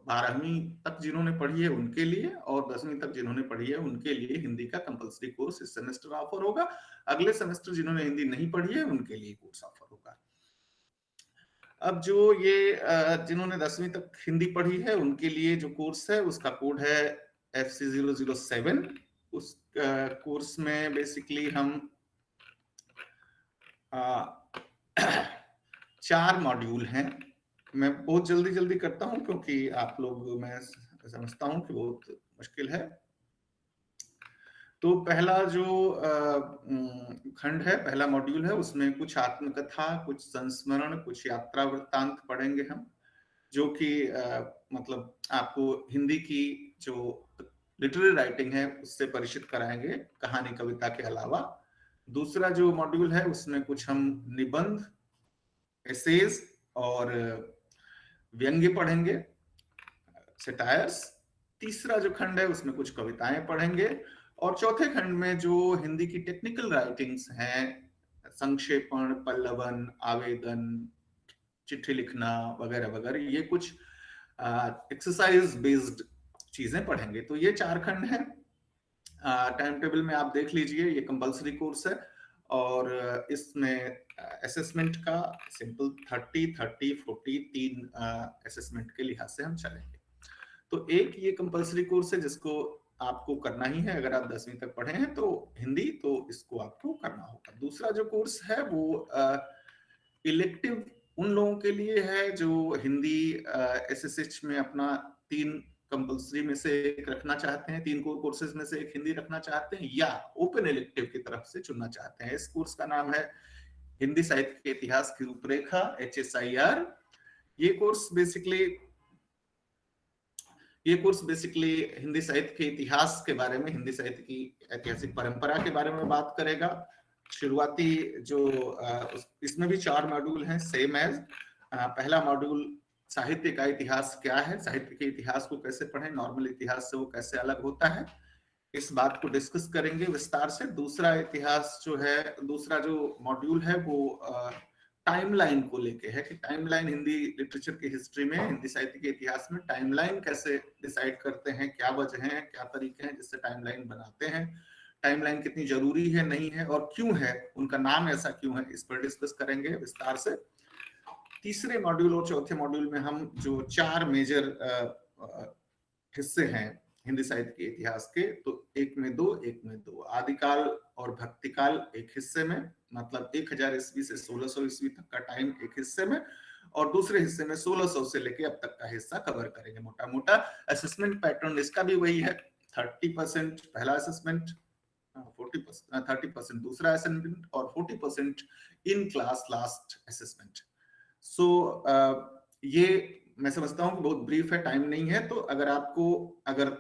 12वीं तक जिन्होंने पढ़ी है उनके लिए, और 10वीं तक जिन्होंने पढ़ी है उनके लिए हिंदी का कंपलसरी कोर्स इस सेमेस्टर ऑफर होगा. अगले सेमेस्टर जिन्होंने हिंदी नहीं पढ़ी है उनके लिए कोर्स ऑफर होगा. अब जो ये जिन्होंने 10वीं तक हिंदी पढ़ी है उनके लिए जो कोर्स है उसका कोड है FC007. उस कोर्स में बेसिकली हम 4 मॉड्यूल हैं. मैं बहुत जल्दी करता हूं क्योंकि आप लोग, मैं समझता हूं कि बहुत मुश्किल है. तो पहला जो खंड है, पहला मॉड्यूल है, उसमें कुछ आत्मकथा, कुछ संस्मरण, कुछ यात्रा वृत्तांत पढ़ेंगे हम, जो कि मतलब आपको हिंदी की जो लिटरेरी राइटिंग है उससे परिचित कराएंगे, कहानी कविता के अलावा. दूसरा जो मॉड्यूल है उसमें कुछ हम निबंध, एसेज और व्यंग्य पढ़ेंगे, सेटायर्स. तीसरा जो खंड है उसमें कुछ कविताएं पढ़ेंगे. और चौथे खंड में जो हिंदी की टेक्निकल राइटिंग्स हैं, संक्षेपण, पल्लवन, आवेदन, चिट्ठी लिखना वगैरह वगैरह, ये कुछ एक्सरसाइज बेस्ड चीजें पढ़ेंगे. तो ये 4 खंड हैं. टाइम टेबल में आप देख लीजिए, ये कंपलसरी कोर्स है और इसमें असेसमेंट का सिंपल 30, 40 3 असेसमेंट के लिहाज से हम चलेंगे. तो एक ये कंपलसरी कोर्स है जिसको आपको करना ही है. अगर आप 10वीं तक पढ़े हैं तो हिंदी, तो इसको आपको करना होगा. दूसरा जो कोर्स है वो इलेक्टिव उन लोगों के लिए है जो हिंदी SSH में अपना 3 कंपलसरी में से एक रखना चाहते हैं, 3 कोर कोर्सेज में से एक हिंदी रखना चाहते हैं, या ओपन इलेक्टिव की तरफ से चुनना चाहते हैं. इस कोर्स का नाम है हिंदी साहित्य के इतिहास की रूपरेखा, HSIR. ये कोर्स बेसिकली हिंदी साहित्य के इतिहास के बारे में, हिंदी साहित्य की ऐतिहासिक परंपरा के बारे में बात करेगा. शुरुआती जो इसमें भी 4 मॉड्यूल हैं, सेम एज. पहला मॉड्यूल साहित्य का इतिहास क्या है, साहित्य के इतिहास को कैसे पढ़ें, नॉर्मल इतिहास से वो कैसे अलग होता है. इस बात को डिस्कस करेंगे विस्तार से। दूसरा इतिहास जो है, दूसरा जो मॉड्यूल है वो टाइमलाइन को लेके है कि टाइमलाइन हिंदी लिटरेचर की हिस्ट्री में, हिंदी साहित्य के इतिहास में टाइमलाइन कैसे डिसाइड करते हैं, क्या वजह हैं, क्या तरीके हैं जिससे टाइमलाइन बनाते हैं, टाइमलाइन कितनी जरूरी है, नहीं है और क्यों है, उनका नाम ऐसा क्यों है, इस पर डिस्कस करेंगे विस्तार से। तीसरे मॉड्यूल और चौथे मॉड्यूल में हम जो 4 मेजर हिस्से हैं हिंदी साहित्य के इतिहास के, तो एक में दो आदिकाल और भक्तिकाल एक हिस्से में, मतलब 1000 ईस्वी से 1600 ईस्वी तक का टाइम एक हिस्से में, और दूसरे हिस्से में 1600 से लेके अब तक का हिस्सा कवर करेंगे मोटा मोटा। असेसमेंट पैटर्न इसका भी वही है, 30% पहला असेसमेंट, 30% दूसरा असेसमेंट और 40% इन क्लास लास्ट असेसमेंट। सो ये मैं समझता हूँ कि बहुत ब्रीफ है, टाइम नहीं है, तो अगर आपको अगर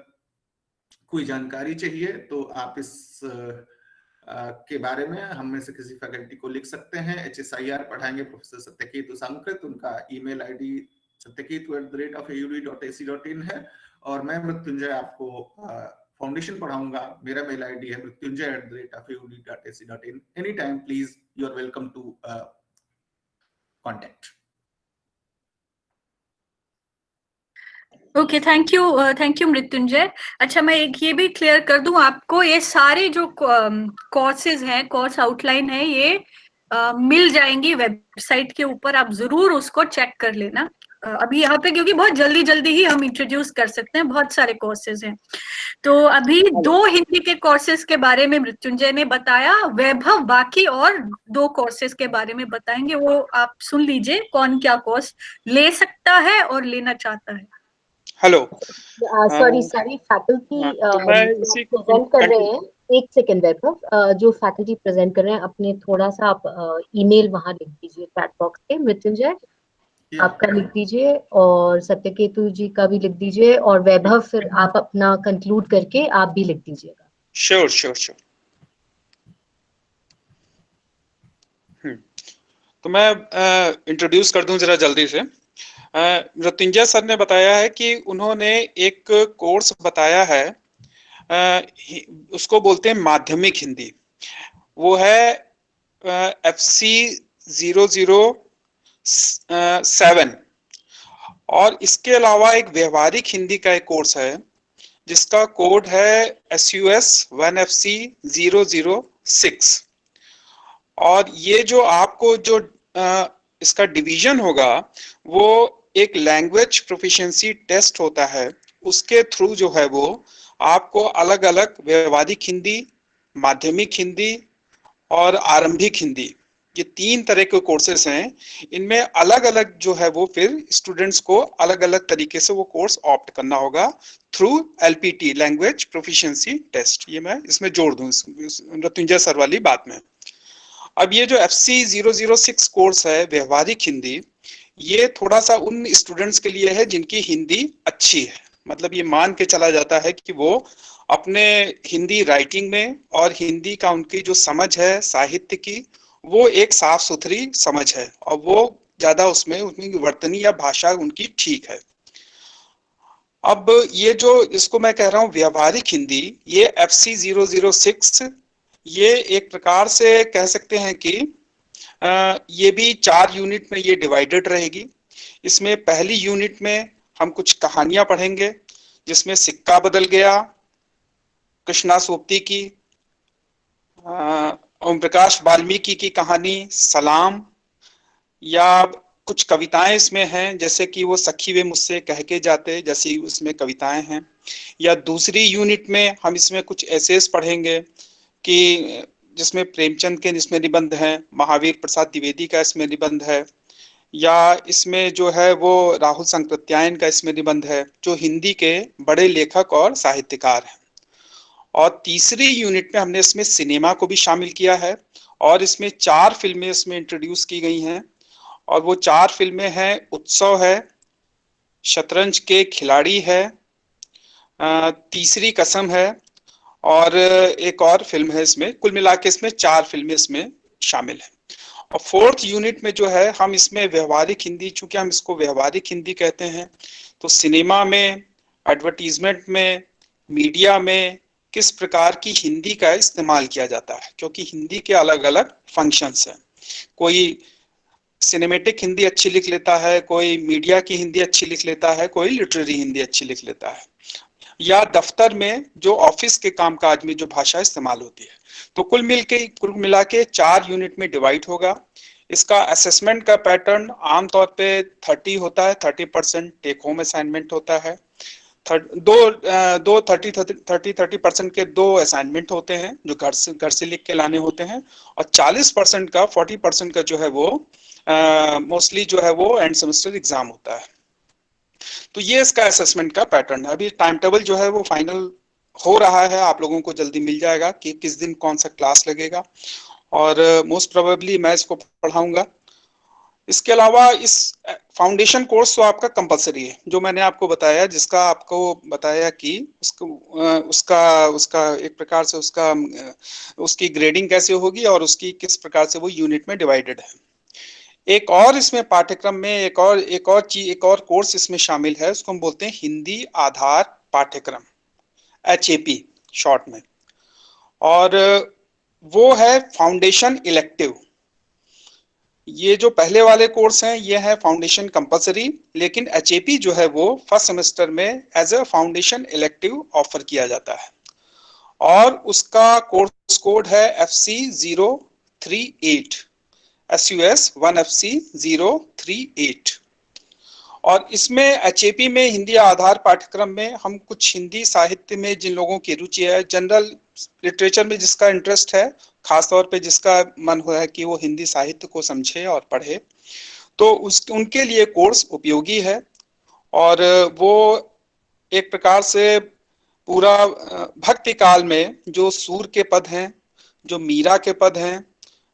कोई जानकारी चाहिए तो आप इस के बारे में हम में से किसी फैकल्टी को लिख सकते हैं। HSIR पढ़ाएंगे प्रोफेसर सत्यकेतु सांकृत, उनका ईमेल आईडी satyaketu@aud.ac.in है, और मैं मृत्युंजय आपको फाउंडेशन पढ़ाऊंगा, मेरा मेल आईडी है mrityunjay@aud.ac.in। Any time please, you are welcome to contact. Okay, thank you Mrityunjay. अच्छा, मैं एक ये भी क्लियर कर दूं आपको, ये सारे जो कोर्सेज हैं, कोर्स आउटलाइन है, ये मिल जाएंगी वेबसाइट के ऊपर, आप जरूर उसको चेक कर लेना। अभी यहाँ पे क्योंकि बहुत जल्दी जल्दी ही हम इंट्रोड्यूस कर सकते हैं, बहुत सारे कोर्सेज हैं। तो अभी 2 हिंदी के कोर्सेज के बारे में मृत्युंजय ने बताया, वैभव बाकी और 2 कोर्सेज के बारे में बताएंगे, वो आप सुन लीजिए कौन क्या कोर्स ले सकता है और लेना चाहता है। हेलो, सॉरी फैकल्टी प्रेजेंट कर रहे हैं, एक सेकेंड वैभव, जो फैकल्टी प्रेजेंट कर रहे हैं अपने थोड़ा सा आप ईमेल वहां लिख दीजिए चैट बॉक्स पे। मृत्युंजय आपका लिख दीजिए और सत्यकेतु जी का भी लिख दीजिए, और वैभव फिर आप अपना कंक्लूड करके आप भी लिख दीजिएगा। श्योर। तो मैं इंट्रोड्यूस कर दूं जरा जल्दी से। मृत्युंजय सर ने बताया है कि उन्होंने एक कोर्स बताया है, उसको बोलते हैं माध्यमिक हिंदी, वो है FC 007, और इसके अलावा एक व्यवहारिक हिंदी का एक कोर्स है जिसका कोड है SUS 1FC 006। और ये जो आपको जो इसका डिवीजन होगा वो एक लैंग्वेज प्रोफिशिएंसी टेस्ट होता है, उसके थ्रू जो है वो आपको अलग अलग व्यवहारिक हिंदी, माध्यमिक हिंदी और आरंभिक हिंदी, ये 3 तरह के कोर्सेस हैं। इनमें अलग अलग जो है वो फिर स्टूडेंट्स को अलग अलग तरीके से वो कोर्स ऑप्ट करना होगा through LPT, language proficiency test. ये मैं इसमें जोड़ दूं मृत्युंजय सर वाली बात में। अब ये जो FC 006 कोर्स है व्यवहारिक हिंदी, ये थोड़ा सा उन स्टूडेंट्स के लिए है जिनकी हिंदी अच्छी है, मतलब ये मान के चला जाता है कि वो अपने हिंदी राइटिंग में और हिंदी का उनकी जो समझ है साहित्य की, वो एक साफ सुथरी समझ है और वो ज्यादा उसमें उनकी वर्तनी या भाषा उनकी ठीक है। अब ये जो इसको मैं कह रहा हूँ व्यवहारिक हिंदी, ये FC 006, ये एक प्रकार से कह सकते हैं कि ये भी 4 यूनिट में ये डिवाइडेड रहेगी। इसमें पहली यूनिट में हम कुछ कहानियां पढ़ेंगे, जिसमें सिक्का बदल गया, कृष्णा सोपती की, ओम प्रकाश वाल्मीकि की कहानी सलाम, या कुछ कविताएं इसमें हैं, जैसे कि वो सखी वे मुझसे कह के जाते जैसी उसमें कविताएं हैं। या दूसरी यूनिट में हम इसमें कुछ एसेस पढ़ेंगे कि जिसमें प्रेमचंद के इसमें निबंध हैं, महावीर प्रसाद द्विवेदी का इसमें निबंध है, या इसमें जो है वो राहुल संकृत्यायन का इसमें निबंध है, जो हिंदी के बड़े लेखक और साहित्यकार हैं। और तीसरी यूनिट में हमने इसमें सिनेमा को भी शामिल किया है, और इसमें 4 फिल्में इसमें इंट्रोड्यूस की गई हैं, और वो 4 फिल्में हैं उत्सव है, शतरंज के खिलाड़ी है, तीसरी कसम है, और एक और फिल्म है। इसमें कुल मिला के इसमें 4 फिल्में इसमें शामिल हैं। और 4th यूनिट में जो है हम इसमें व्यवहारिक हिंदी, चूंकि हम इसको व्यवहारिक हिंदी कहते हैं, तो सिनेमा में, एडवर्टीजमेंट में, मीडिया में, किस प्रकार की हिंदी का इस्तेमाल किया जाता है, क्योंकि हिंदी के अलग अलग फंक्शंस हैं। कोई सिनेमेटिक हिंदी अच्छी लिख लेता है, कोई मीडिया की हिंदी अच्छी लिख लेता है, कोई लिटरेरी हिंदी अच्छी लिख लेता है, या दफ्तर में जो ऑफिस के कामकाज में जो भाषा इस्तेमाल होती है। तो कुल मिला के 4 यूनिट में डिवाइड होगा। इसका असेसमेंट का पैटर्न आमतौर पे 30 होता है, 30% टेक होम असाइनमेंट होता है। 30% के 2 असाइनमेंट होते हैं जो घर से लिख के लाने होते हैं, और 40% का 40% का जो है वो मोस्टली जो है वो एंड सेमेस्टर एग्जाम होता है। तो ये इसका असेसमेंट का पैटर्न है। अभी टाइम टेबल जो है वो फाइनल हो रहा है, आप लोगों को जल्दी मिल जाएगा कि किस दिन कौन सा क्लास लगेगा, और मोस्ट प्रोबेबली मैं इसको पढ़ाऊंगा। इसके अलावा इस फाउंडेशन कोर्स तो आपका कंपलसरी है, जो मैंने आपको बताया, जिसका आपको बताया कि उसका एक प्रकार से उसकी ग्रेडिंग कैसे होगी और उसकी किस प्रकार से वो यूनिट में डिवाइडेड है। एक और इसमें पाठ्यक्रम में एक और कोर्स इसमें शामिल है, उसको हम बोलते हैं हिंदी आधार पाठ्यक्रम, HAP शॉर्ट में, और वो है फाउंडेशन इलेक्टिव। ये जो पहले वाले कोर्स हैं ये है फाउंडेशन कंपलसरी, लेकिन HAP जो है वो फर्स्ट सेमेस्टर में as a foundation elective offer किया जाता है, और उसका कोर्स कोड है FC038, SUS 1FC038। और इसमें HAP में हिंदी आधार पाठ्यक्रम में हम कुछ हिंदी साहित्य में जिन लोगों की रुचि है, जनरल लिटरेचर में जिसका इंटरेस्ट है, खासतौर पे जिसका मन हो है कि वो हिंदी साहित्य को समझे और पढ़े, तो उनके लिए कोर्स उपयोगी है। और वो एक प्रकार से पूरा भक्ति काल में जो सूर के पद हैं, जो मीरा के पद हैं,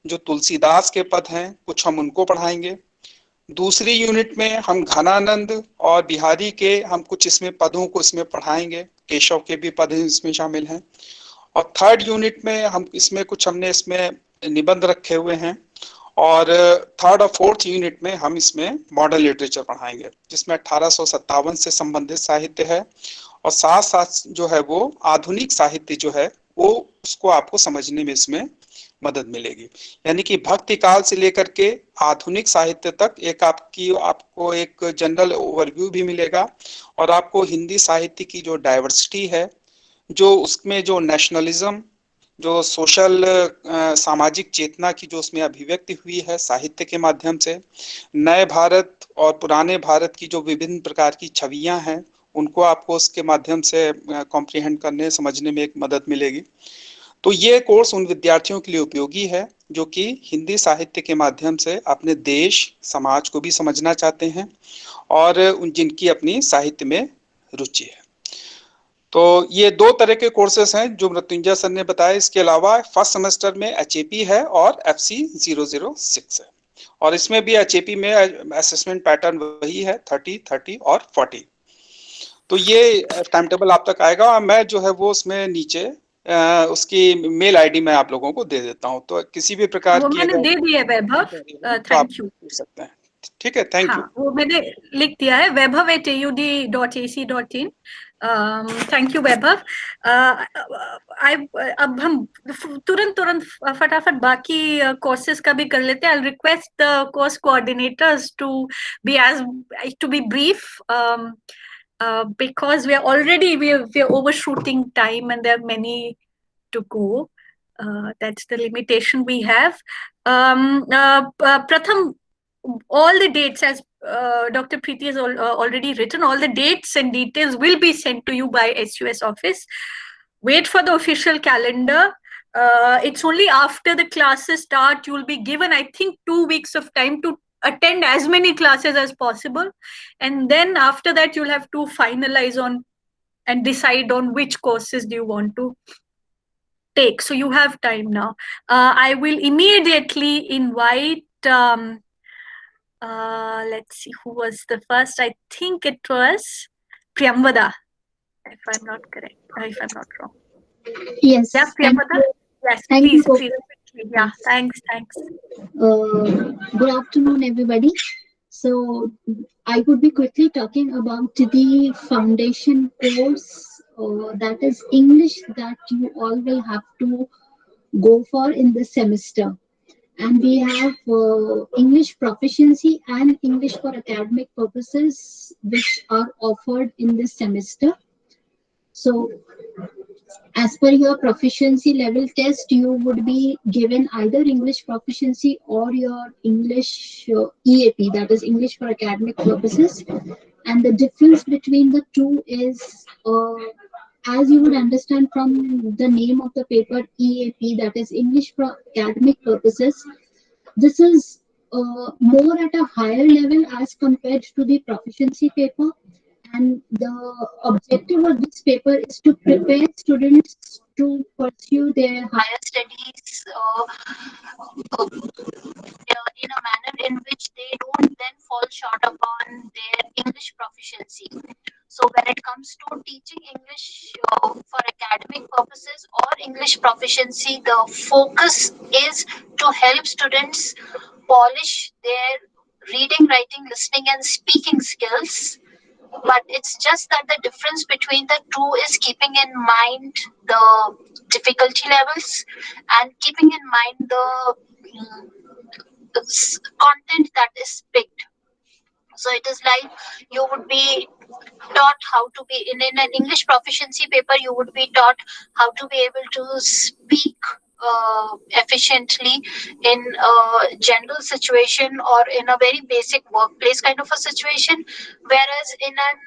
जो तुलसीदास के पद हैं, कुछ हम उनको पढ़ाएंगे। दूसरी यूनिट में हम घनानंद और बिहारी के हम कुछ इसमें पदों को इसमें पढ़ाएंगे, केशव के भी पद इसमें शामिल हैं। और थर्ड यूनिट में हम इसमें कुछ हमने इसमें निबंध रखे हुए हैं, और थर्ड और फोर्थ यूनिट में हम इसमें मॉडर्न लिटरेचर पढ़ाएंगे, जिसमें 1857 से संबंधित साहित्य है, और साथ साथ जो है वो आधुनिक साहित्य जो है वो उसको आपको समझने में इसमें मदद मिलेगी। यानी कि भक्ति काल से लेकर के आधुनिक साहित्य तक आपको एक जनरल ओवरव्यू भी मिलेगा, और आपको हिंदी साहित्य की जो डाइवर्सिटी है, जो उसमें जो नेशनलिज्म, जो सोशल सामाजिक चेतना की जो उसमें अभिव्यक्ति हुई है साहित्य के माध्यम से, नए भारत और पुराने भारत की जो विभिन्न प्रकार की छवियां हैं, उनको आपको उसके माध्यम से कॉम्प्रिहेंड करने समझने में एक मदद मिलेगी। तो ये कोर्स उन विद्यार्थियों के लिए उपयोगी है जो कि हिंदी साहित्य के माध्यम से अपने देश समाज को भी समझना चाहते हैं, और जिनकी अपनी साहित्य में रुचि है। तो ये 2 तरह के कोर्सेस हैं जो मृत्युंजय सर ने बताया। इसके अलावा फर्स्ट सेमेस्टर में HAP है और FC006 है, और इसमें भी HAP में असेसमेंट पैटर्न वही है, 30, 30 और 40। तो ये टाइम टेबल आप तक आएगा, और मैं जो है वो उसमें नीचे उसकी मेल आईडी मैं आप लोगों को दे देता हूँ, तो किसी भी प्रकार की मैंने दे दिया वैभव, थैंक यू। सकते हैं, ठीक है, थैंक यू। वो मैंने लिख दिया है, vaibhav@aud.ac.in। थैंक यू वैभव। अब हम तुरंत फटाफट बाकी कोर्सेज का भी कर लेते हैं। I request the course coordinators to be brief, because we are overshooting time and there are many to go. That's the limitation we have. Pratham, all the dates, as Dr. Preeti has already written, all the dates and details will be sent to you by SUS office. Wait for the official calendar. It's only after the classes start, you'll be given, I think, 2 weeks of time to attend as many classes as possible, and then after that you'll have to finalize on and decide on which courses do you want to take. So you have time now. I will immediately invite let's see who was the first. I think it was Priyamvada, if I'm not wrong. Yes. Yeah, Priyamvada. Yes, please. Yeah, thanks. Good afternoon, everybody. So I would be quickly talking about the foundation course that is English that you all will have to go for in this semester. And we have English proficiency and English for academic purposes, which are offered in this semester. So as per your proficiency level test, you would be given either English proficiency or your English EAP, that is English for academic purposes. And the difference between the two is, as you would understand from the name of the paper, EAP, that is English for academic purposes, this is more at a higher level as compared to the proficiency paper. And the objective of this paper is to prepare students to pursue their higher studies in a manner in which they don't then fall short upon their English proficiency. So when it comes to teaching English for academic purposes or English proficiency, the focus is to help students polish their reading, writing, listening, and speaking skills. But it's just that the difference between the two is keeping in mind the difficulty levels and keeping in mind the content that is picked. So it is like you would be taught how to be in an English proficiency paper, you would be taught how to be able to speak efficiently in a general situation or in a very basic workplace kind of a situation, whereas in an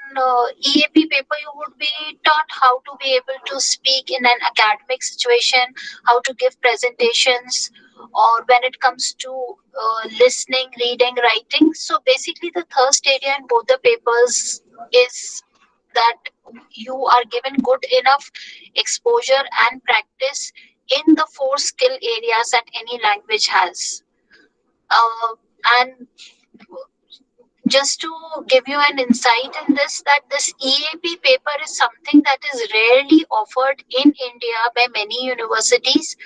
EAP paper you would be taught how to be able to speak in an academic situation, how to give presentations, or when it comes to listening, reading, writing. So basically the thirst area in both the papers is that you are given good enough exposure and practice in the 4 skill areas that any language has. And just to give you an insight in this, that this EAP paper is something that is rarely offered in India by many universities.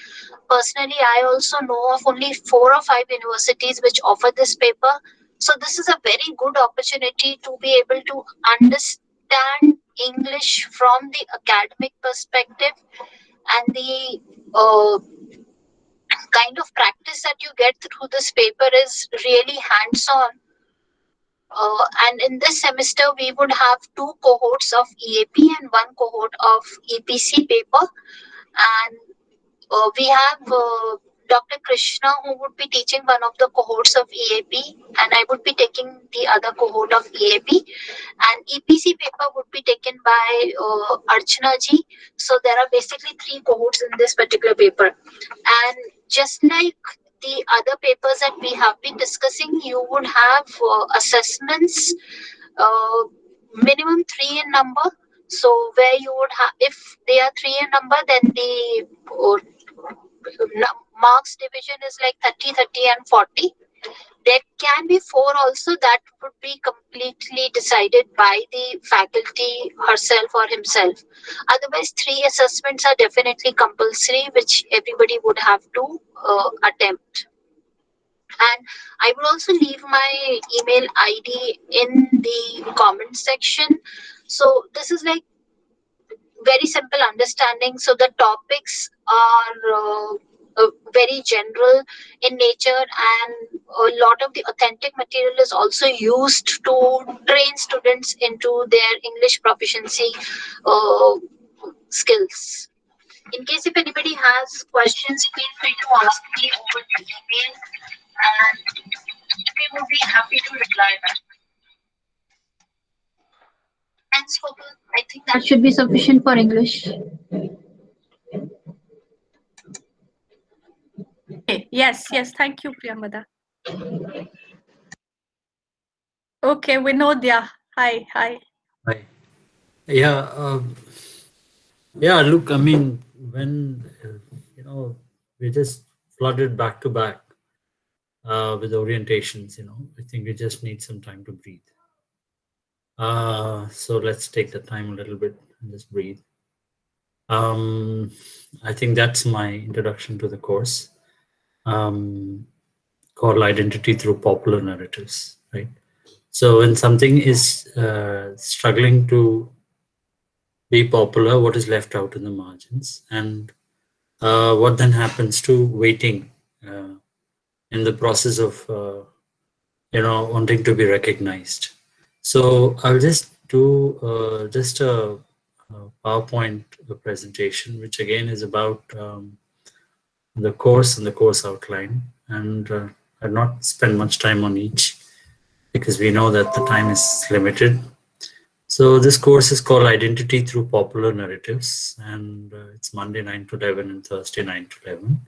Personally, I also know of only 4 or 5 universities which offer this paper. So this is a very good opportunity to be able to understand English from the academic perspective, and the kind of practice that you get through this paper is really hands-on. And in this semester, we would have 2 cohorts of EAP and 1 cohort of EPC paper. And we have Dr. Krishna, who would be teaching one of the cohorts of EAP, and I would be taking the other cohort of EAP. And EPC paper would be taken by Archana ji. So there are basically 3 cohorts in this particular paper. And just like the other papers that we have been discussing, you would have assessments, minimum 3 in number. So where you would have, if they are 3 in number, then the marks division is like 30, 30 and 40. There can be 4 also, that would be completely decided by the faculty herself or himself. Otherwise, 3 assessments are definitely compulsory, which everybody would have to attempt. And I will also leave my email ID in the comment section. So this is like very simple understanding. So the topics are very general in nature, and a lot of the authentic material is also used to train students into their English proficiency skills. In case if anybody has questions, feel free to ask me over the email, and we would be happy to reply back. Thanks, Gopal. I think that should be sufficient for English. Okay. Yes, thank you, Priyamada. Okay, Vinodya. Hi. Hi. Yeah. Look, I mean, when we just flooded back to back with orientations, I think we just need some time to breathe. So let's take the time a little bit and just breathe. I think that's my introduction to the course, called Identity Through Popular Narratives, right? So when something is struggling to be popular, what is left out in the margins, and what then happens to weighting in the process of wanting to be recognized. So I'll just do just a PowerPoint presentation, which again is about the course and the course outline, and I'll not spend much time on each because we know that the time is limited. So this course is called Identity Through Popular Narratives, and it's Monday 9 to 11 and Thursday 9 to 11.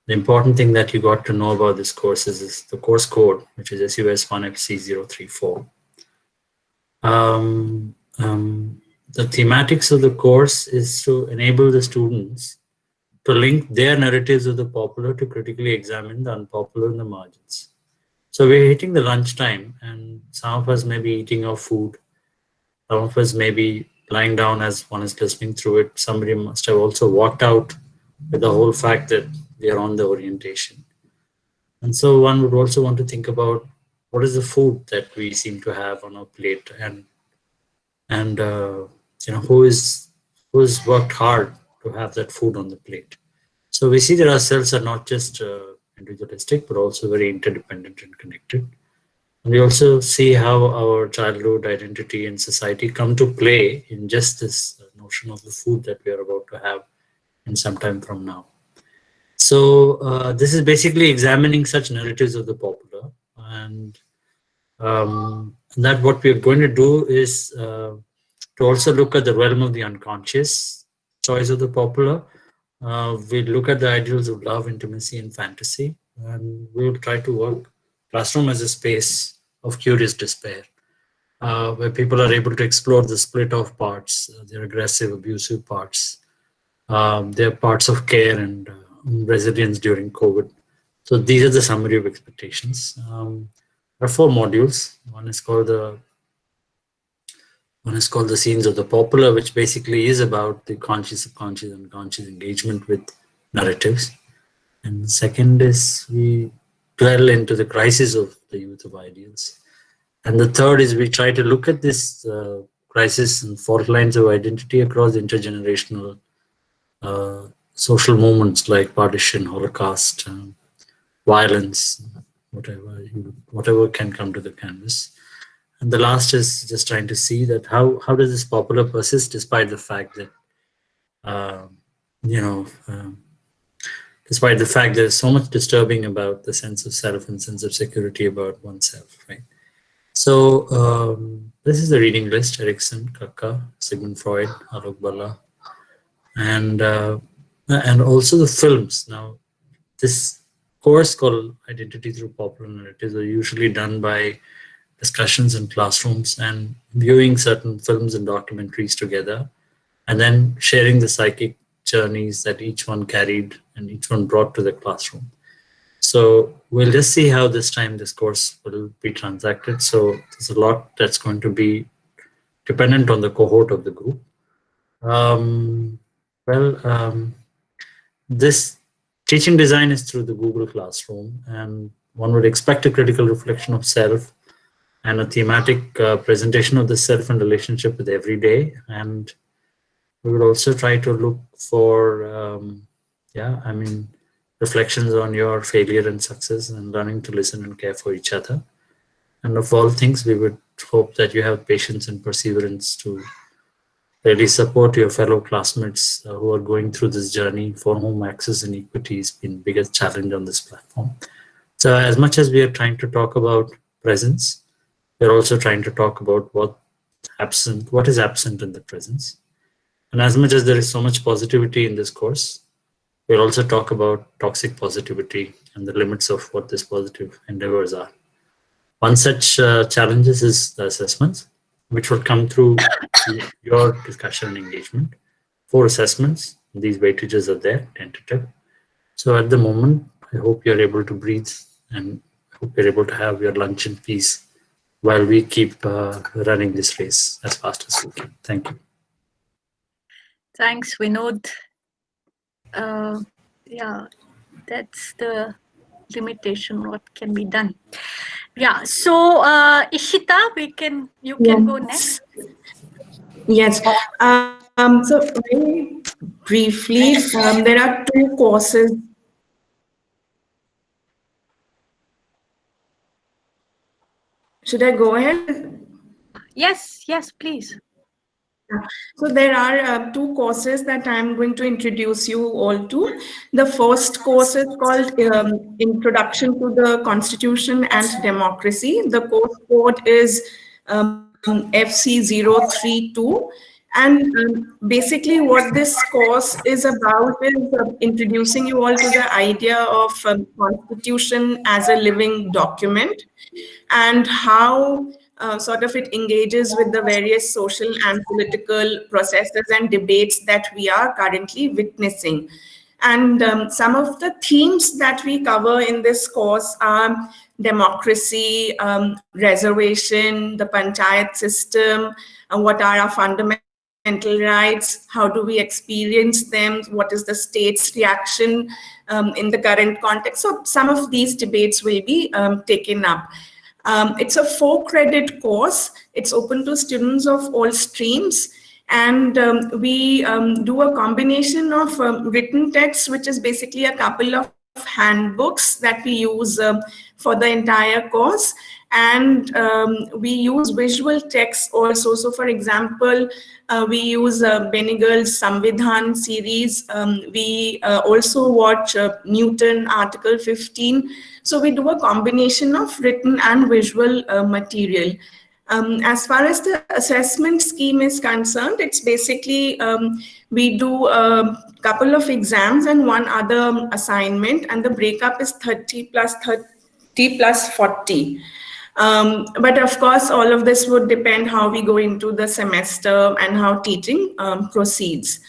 The important thing that you got to know about this course is the course code, which is SUS 1FC034. The thematics of the course is to enable the students to link their narratives of the popular to critically examine the unpopular in the margins. So we're hitting the lunchtime, and some of us may be eating our food. Some of us may be lying down as one is listening through it. Somebody must have also walked out with the whole fact that we are on the orientation. And so one would also want to think about what is the food that we seem to have on our plate, and who has worked hard to have that food on the plate. So we see that ourselves are not just individualistic, but also very interdependent and connected. And we also see how our childhood identity and society come to play in just this notion of the food that we are about to have in some time from now. So this is basically examining such narratives of the popular, and that what we are going to do is to also look at the realm of the unconscious choice of the popular. We look at the ideals of love, intimacy, and fantasy, and we'll try to work classroom as a space of curious despair, where people are able to explore the split off parts, their aggressive, abusive parts, their parts of care and resilience during COVID. So these are the summary of expectations. There are 4 modules. One is called the Scenes of the Popular, which basically is about the conscious, subconscious, and conscious engagement with narratives. And the second is we dwell into the crisis of the youth of ideals. And the third is we try to look at this crisis and fault lines of identity across intergenerational social movements like partition, Holocaust, violence, whatever can come to the canvas. And the last is just trying to see that how does this popular persist despite the fact that despite the fact there's so much disturbing about the sense of self and sense of security about oneself, right? So this is the reading list: Erikson, Kaka, Sigmund Freud, Alok Balla, and also the films. Now, this course called Identity Through Popular Narratives are usually done by discussions in classrooms and viewing certain films and documentaries together, and then sharing the psychic journeys that each one carried and each one brought to the classroom. So we'll just see how this time this course will be transacted. So there's a lot that's going to be dependent on the cohort of the group. This teaching design is through the Google Classroom, and one would expect a critical reflection of self and a thematic presentation of the self and relationship with every day. And we would also try to look for, reflections on your failure and success and learning to listen and care for each other. And of all things, we would hope that you have patience and perseverance to really support your fellow classmates who are going through this journey, for whom access and equity has been the biggest challenge on this platform. So as much as we are trying to talk about presence, we're also trying to talk about what is absent in the presence. And as much as there is so much positivity in this course, we'll also talk about toxic positivity and the limits of what these positive endeavors are. One such challenges is the assessments, which will come through your discussion and engagement. 4 assessments, these weightages are there, tentative. So at the moment, I hope you're able to breathe and I hope you're able to have your lunch in peace while we keep running this race as fast as we can. Thank you. Thanks, Vinod. Yeah, that's the limitation, what can be done. Yeah, so Ishita, you can go next. Yes. So very briefly, there are two courses. Should I go ahead? Yes, yes, please. So there are two courses that I'm going to introduce you all to. The first course is called Introduction to the Constitution and Democracy. The course code is FC032. And basically what this course is about is introducing you all to the idea of Constitution as a living document and how sort of it engages with the various social and political processes and debates that we are currently witnessing. And some of the themes that we cover in this course are democracy, reservation, the panchayat system, what are our fundamental rights, how do we experience them, what is the state's reaction in the current context. So some of these debates will be taken up. It's a 4-credit course. It's open to students of all streams. And we do a combination of written text, which is basically a couple of handbooks that we use for the entire course. And we use visual text also. So for example, we use Benigal's Samvidhan series. We also watch Newton Article 15. So we do a combination of written and visual material. As far as the assessment scheme is concerned, it's basically we do a couple of exams and one other assignment, and the breakup is 30 plus 40. But of course, all of this would depend how we go into the semester and how teaching proceeds.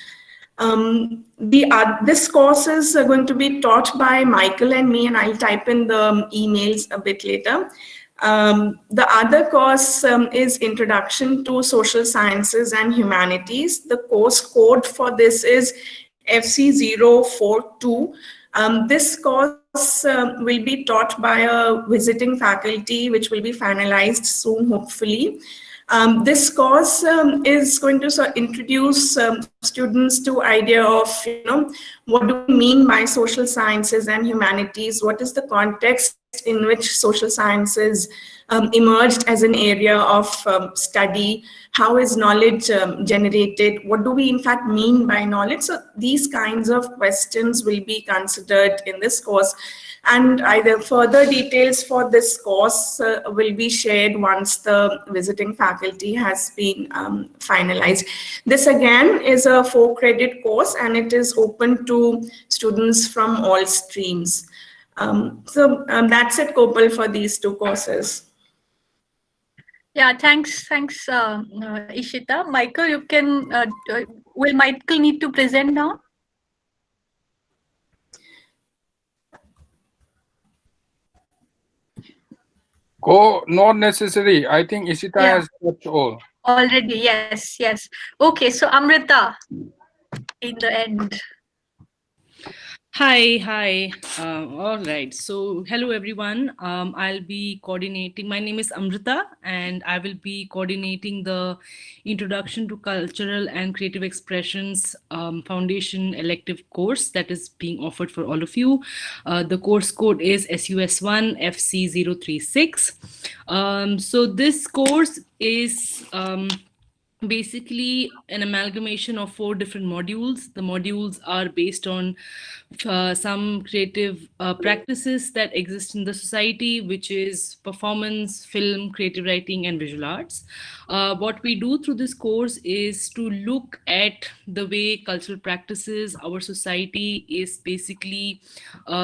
This course is going to be taught by Michael and me, and I'll type in the emails a bit later. The other course is Introduction to Social Sciences and Humanities. The course code for this is FC042. This course will be taught by a visiting faculty, which will be finalized soon, hopefully. This course is going to introduce students to idea of, what do we mean by social sciences and humanities? What is the context in which social sciences emerged as an area of study? How is knowledge generated? What do we in fact mean by knowledge? So these kinds of questions will be considered in this course. And either further details for this course will be shared once the visiting faculty has been finalized. This again is a 4-credit course, and it is open to students from all streams. So that's it, Kopal, for these two courses. Yeah, thanks, Ishita. Michael, you can. Will Michael need to present now? Not necessary. I think Ishita has touched all. Already, yes. Okay, so Amrita, in the end. Hi. All right. So hello, everyone. I'll be coordinating. My name is Amrita, and I will be coordinating the Introduction to Cultural and Creative Expressions Foundation elective course that is being offered for all of you. The course code is SUS1 FC036. So this course is basically an amalgamation of 4 different modules. The modules are based on some creative practices that exist in the society, which is performance, film, creative writing, and visual arts. What we do through this course is to look at the way cultural practices, our society is basically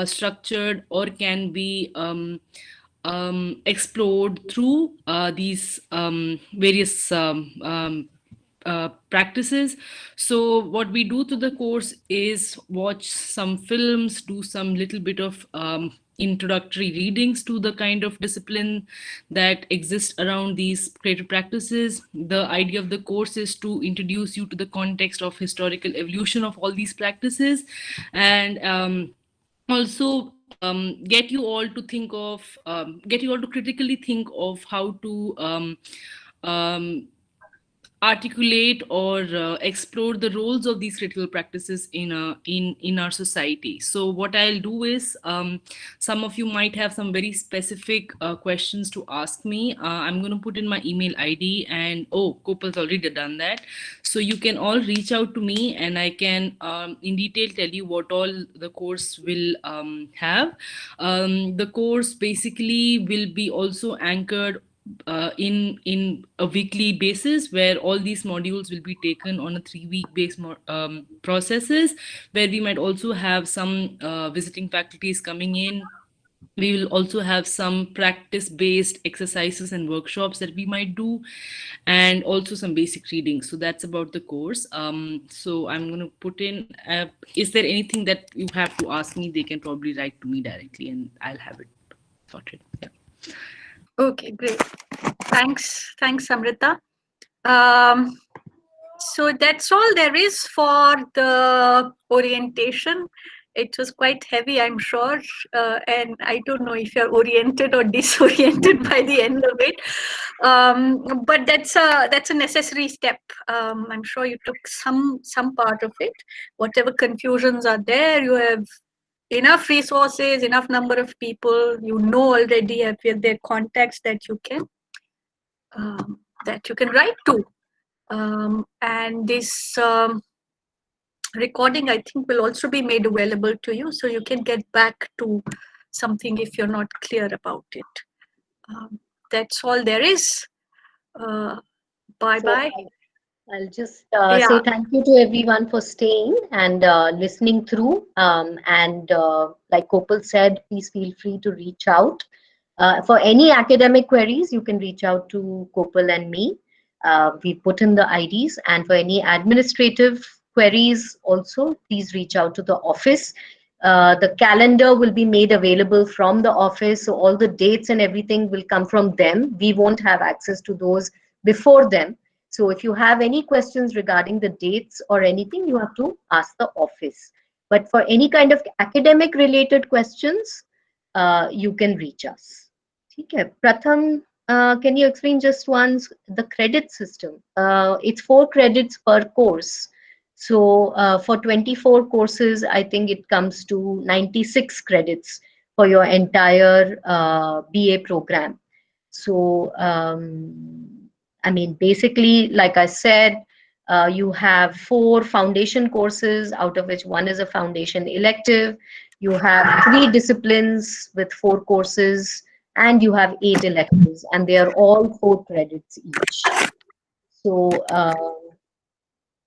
structured or can be explored through these various practices. So what we do to the course is watch some films, do some little bit of introductory readings to the kind of discipline that exists around these creative practices. The idea of the course is to introduce you to the context of historical evolution of all these practices, and also get you all to critically think of how to articulate or explore the roles of these critical practices in our society. So what I'll do is, some of you might have some very specific questions to ask me. I'm going to put in my email ID, and Kopal's already done that. So you can all reach out to me, and I can in detail tell you what all the course will have. The course basically will be also anchored in a weekly basis, where all these modules will be taken on a 3-week based processes, where we might also have some visiting faculties coming in. We will also have some practice-based exercises and workshops that we might do, and also some basic reading. So that's about the course. So I'm going to put in, is there anything that you have to ask me? They can probably write to me directly and I'll have it sorted. Yeah. Okay, great. Thanks, Amrita. So that's all there is for the orientation. It was quite heavy, I'm sure, and I don't know if you're oriented or disoriented by the end of it. But that's a necessary step. I'm sure you took some part of it. Whatever confusions are there, you have enough resources, enough number of people you know already, have their contacts that you can write to. And this recording, I think, will also be made available to you, so you can get back to something if you're not clear about it. That's all there is. Bye-bye. I'll just say thank you to everyone for staying and listening through. Like Kopal said, please feel free to reach out. For any academic queries, you can reach out to Kopal and me. We put in the IDs, and for any administrative queries also, please reach out to the office. The calendar will be made available from the office, so all the dates and everything will come from them. We won't have access to those before them. So if you have any questions regarding the dates or anything, you have to ask the office. But for any kind of academic related questions, you can reach us. Okay. Pratham, can you explain just once the credit system? It's 4 credits per course. So for 24 courses, I think it comes to 96 credits for your entire BA program. So, I mean, basically, like I said, you have 4 foundation courses, out of which 1 is a foundation elective. You have 3 disciplines with 4 courses, and you have 8 electives, and they are all 4 credits each. So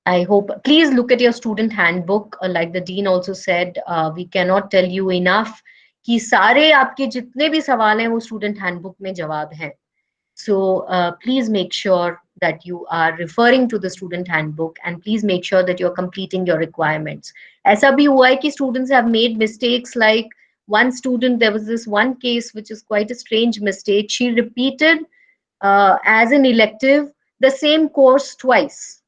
I hope, please look at your student handbook. Like the dean also said, we cannot tell you enough कि सारे आपके जितने भी सवाल हैं वो student handbook में जवाब हैं. So please make sure that you are referring to the student handbook, and please make sure that you're completing your requirements. ऐसा भी हुआ है कि students have made mistakes, like one student, there was this one case which is quite a strange mistake. She repeated as an elective the same course twice,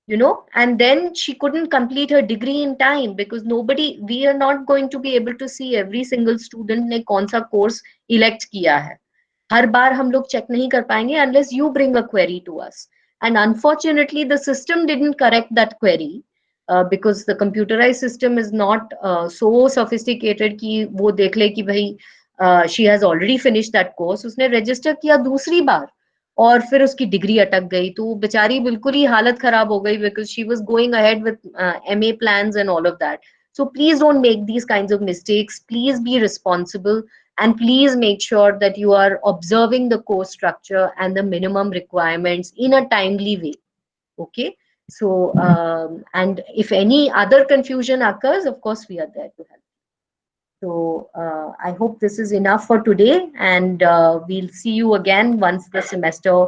you know, and then she couldn't complete her degree in time, because we are not going to be able to see every single student ने कौन सा course elect किया है. हर बार हम लोग check नहीं कर पाएंगे unless you bring a query to us. And unfortunately, the system didn't correct that query because the computerized system is not so sophisticated कि वो देख ले कि भाई she has already finished that course. उसने register किया दूसरी बार और फिर उसकी डिग्री अटक गई, तो बेचारी बिल्कुल ही हालत खराब हो गई, because she was going ahead with MA plans and all of that. So please don't make these kinds of mistakes. Please be responsible, and please make sure that you are observing the course structure and the minimum requirements in a timely way. Okay. So and if any other confusion occurs, of course we are there to help. So I hope this is enough for today, and we'll see you again once the semester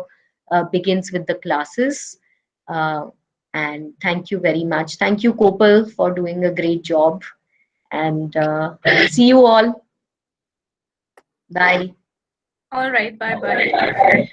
begins with the classes. And thank you very much. Thank you, Kopal, for doing a great job. And see you all. Bye. All right. Bye-bye.